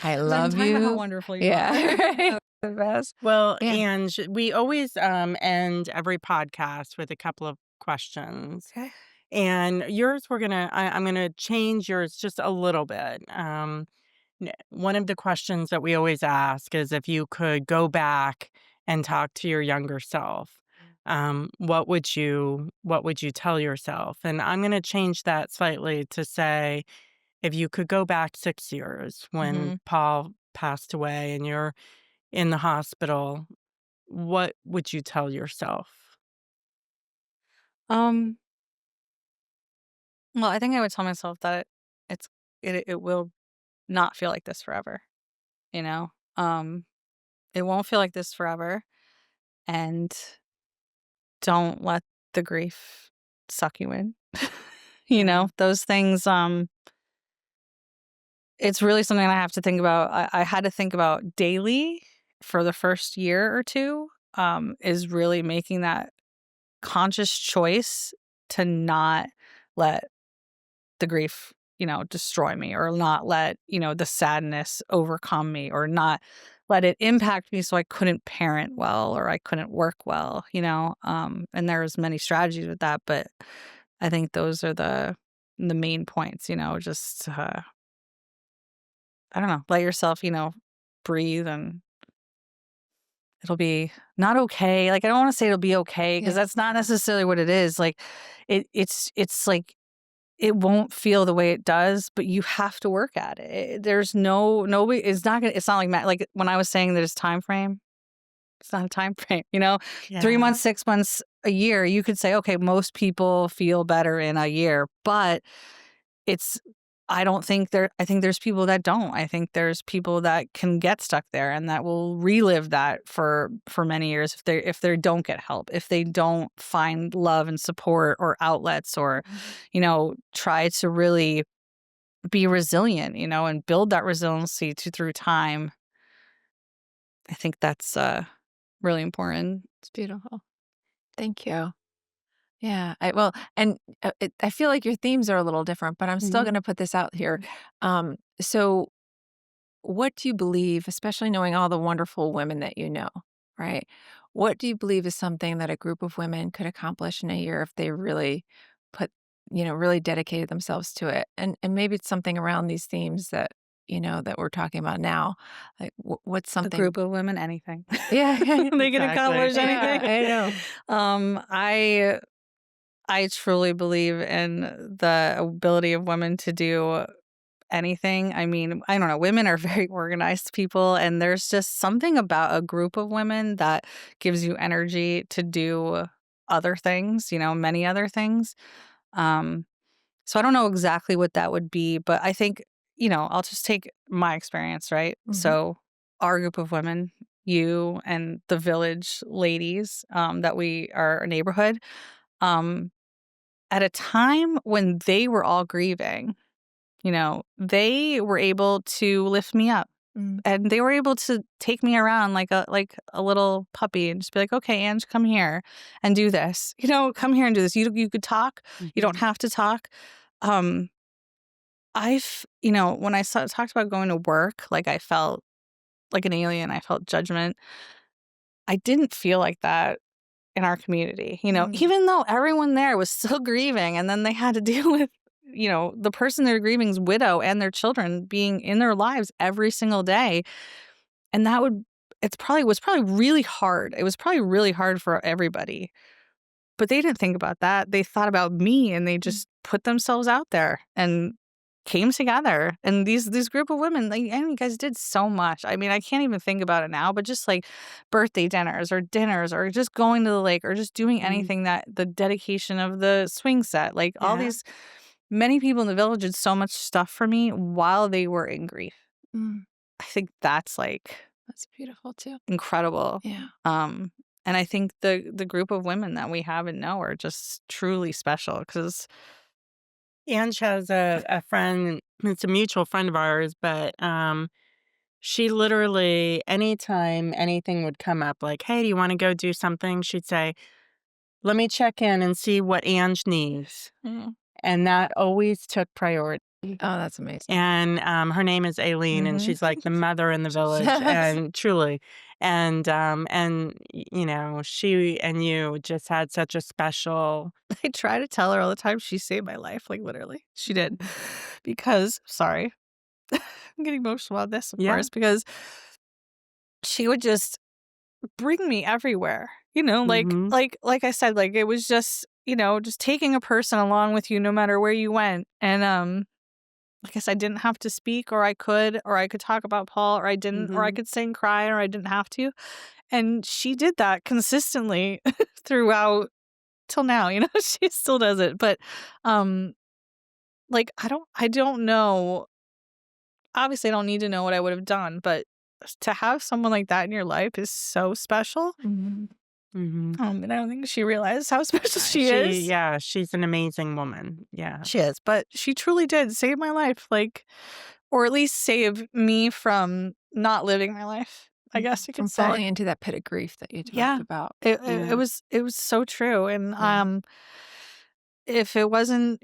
I Because I'm love talking about how you. wonderful you are. Yeah. The best. Well, Yeah. and we always, end every podcast with a couple of questions. Okay. And yours, I'm gonna change yours just a little bit. One of the questions that we always ask is if you could go back and talk to your younger self, what would you tell yourself? And I'm gonna change that slightly to say, if you could go back 6 years when Mhm. Paul passed away and you're in the hospital, what would you tell yourself? Um, well, I think I would tell myself that it's it will not feel like this forever, you know? It won't feel like this forever, and don't let the grief suck you in. Yeah. Those things, it's really something I have to think about. I had to think about daily for the first year or 2, is really making that conscious choice to not let the grief, destroy me, or not let, the sadness overcome me, or not let it impact me so I couldn't parent well or I couldn't work well. And there's many strategies with that, but I think those are the main points. Just I don't know, let yourself, breathe, and it'll be not okay. Like, I don't want to say it'll be okay, because Yeah. that's not necessarily what it is. Like, it's like it won't feel the way it does, but you have to work at it. There's nobody. It's not like like when I was saying there's time frame. It's not a time frame. 3 months, Yeah. 6 months, a year. You could say, okay, most people feel better in a year, but it's I don't think there I think there's people that don't. I think there's people that can get stuck there and that will relive that for many years if they don't get help, if they don't find love and support or outlets, or Mhm. try to really be resilient, and build that resiliency through time. I think that's really important. It's beautiful. Thank you. Yeah. I feel like your themes are a little different, but I'm still Mhm. going to put this out here. So what do you believe, especially knowing all the wonderful women that you know, right? What do you believe is something that a group of women could accomplish in a year if they really put, really dedicated themselves to it? And maybe it's something around these themes that, that we're talking about now. Like what's A something? group of women, anything. Yeah, yeah, They can Exactly. accomplish yeah, anything. I know. I truly believe in the ability of women to do anything. I mean, I don't know, women are very organized people, and there's just something about a group of women that gives you energy to do other things, many other things. Um, so I don't know exactly what that would be, but I think, I'll just take my experience, right? Mhm. So our group of women, you and the village ladies, that we are a neighborhood, um, at a time when they were all grieving, they were able to lift me up, Mm, and they were able to take me around like a little puppy and just be like, "Okay, Ange, come here and do this. Come here and do this. You could talk. You don't Mhm. have to talk." Um, when I talked about going to work, like I felt like an alien. I felt judgment. I didn't feel like that in our community, mm, even though everyone there was still grieving, and then they had to deal with, the person they're grieving's widow and their children being in their lives every single day. And was probably really hard. It was probably really hard for everybody. But they didn't think about that. They thought about me, and they mm, just put themselves out there and came together. And these group of women, like, and you guys did so much. I mean, I can't even think about it now, but just like birthday dinners or just going to the lake or just doing Mhm. anything, that the dedication of the swing set, like all Yeah. these many people in the village did so much stuff for me while they were in grief. mm. I think that's like That's beautiful too. incredible. Yeah. Um, and I think the group of women that we have and know are just truly special because Ange has a friend, it's a mutual friend of ours, but she literally, anytime anything would come up, like, "Hey, do you wanna go do something?" She'd say, "Let me check in and see what Ange needs." Mm. And that always took priority. Oh, that's amazing. And, her name is Aileen, and Mhm. she's like the mother in the village, Yes. and truly. She and you just had such a special. I try to tell her all the time she saved my life, like, literally. She did. Because sorry, I'm getting emotional about this, of Yeah. course, because she would just bring me everywhere, Mhm. like I said, like, it was just, just taking a person along with you no matter where you went, and, like I said, I didn't have to speak, or I could talk about Paul, or I Mhm. could sing, cry, or I didn't have to, and she did that consistently throughout till now, she still does it. But um like I don't know. Obviously I don't need to know what I would have done, but to have someone like that in your life is so special. Mhm. Mhm. And I don't think she realized how special she She is. yeah, she's an amazing woman. Yeah. She is, but she truly did save my life, like, or at least save me from not living my life, I guess you could From say. falling into that pit of grief that you talked Yeah. about. Yeah. It was so true, and, Yeah. if it wasn't,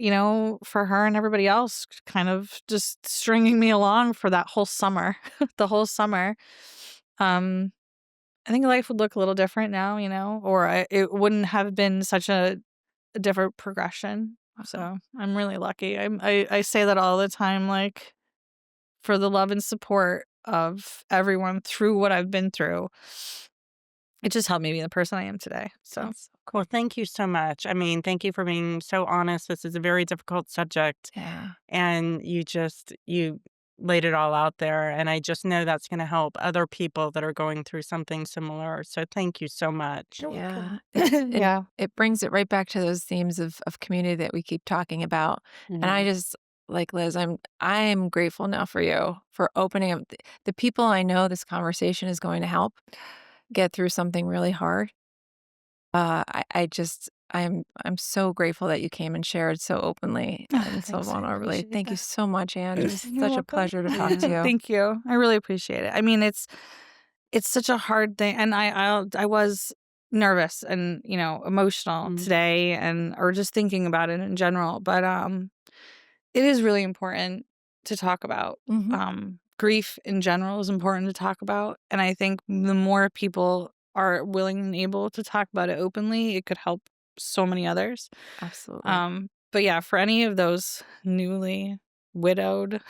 for her and everybody else kind of just stringing me along for that whole summer, the whole summer, um, I think life would look a little different now, or it wouldn't have been such a different progression. Wow. So I'm really lucky. I say that all the time, like, for the love and support of everyone through what I've been through. It just helped me be the person I am today. So That's Well, thank you so much. I mean, thank you for being so honest. This is a very difficult subject, yeah. and you laid it all out there, and I just know that's gonna help other people that are going through something similar. So thank you so much. you're Yeah. welcome. And Yeah. it brings it right back to those themes of community that we keep talking about. And I Mhm. just like Liz, I am grateful now for you for opening up the people I know this conversation is going to help get through something really hard. I just I'm so grateful that you came and shared so openly and so Thanks. I vulnerably. appreciate Thank you that. so much, Ange. It was You're such a welcome. pleasure to talk to you. Thank you. I really appreciate it. I mean, it's such a hard thing, and I was nervous and emotional Mhm. today, and or just thinking about it in general. But it is really important to talk about. Mhm. Grief in general is important to talk about, and I think the more people are willing and able to talk about it openly, it could help so many others. Absolutely. But yeah, for any of those newly widowed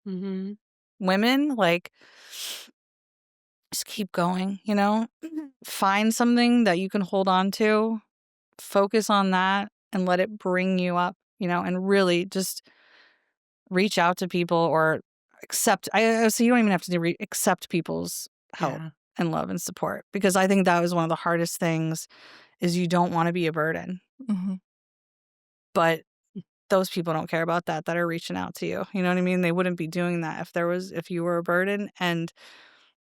Mhm. women, like, just keep going, Find something that you can hold on to, focus on that, and let it bring you up, and really just reach out to people or accept. So you don't even have to accept people's help Yeah. and love and support, because I think that was one of the hardest things is you don't want to be a burden, Mhm. but those people don't care about that are reaching out to you. You know what I mean? They wouldn't be doing that if you were a burden. And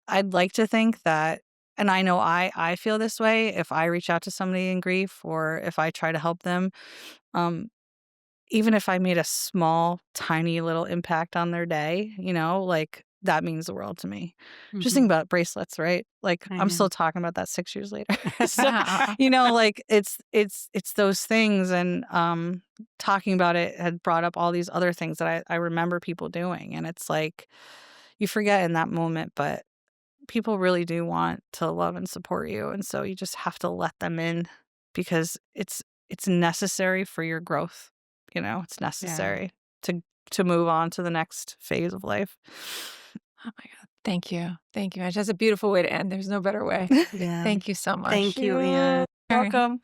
I'd like to think that, and I know I feel this way if I reach out to somebody in grief or if I try to help them, um, even if I made a small, tiny little impact on their day, like, that means the world to me. Just think Mhm. about bracelets, right? Like, I I'm know. still talking about that 6 years later. So, like, it's those things, and, talking about it had brought up all these other things that I remember people doing, and it's like, you forget in that moment, but people really do want to love and support you, and so you just have to let them in because it's necessary for your growth, it's Yeah. necessary to move on to the next phase of life. Oh my god. Thank you. Thank you, Ange. That's a beautiful way to end. There's no better way. Yeah. Thank you so much. Thank you, Anne. You're welcome.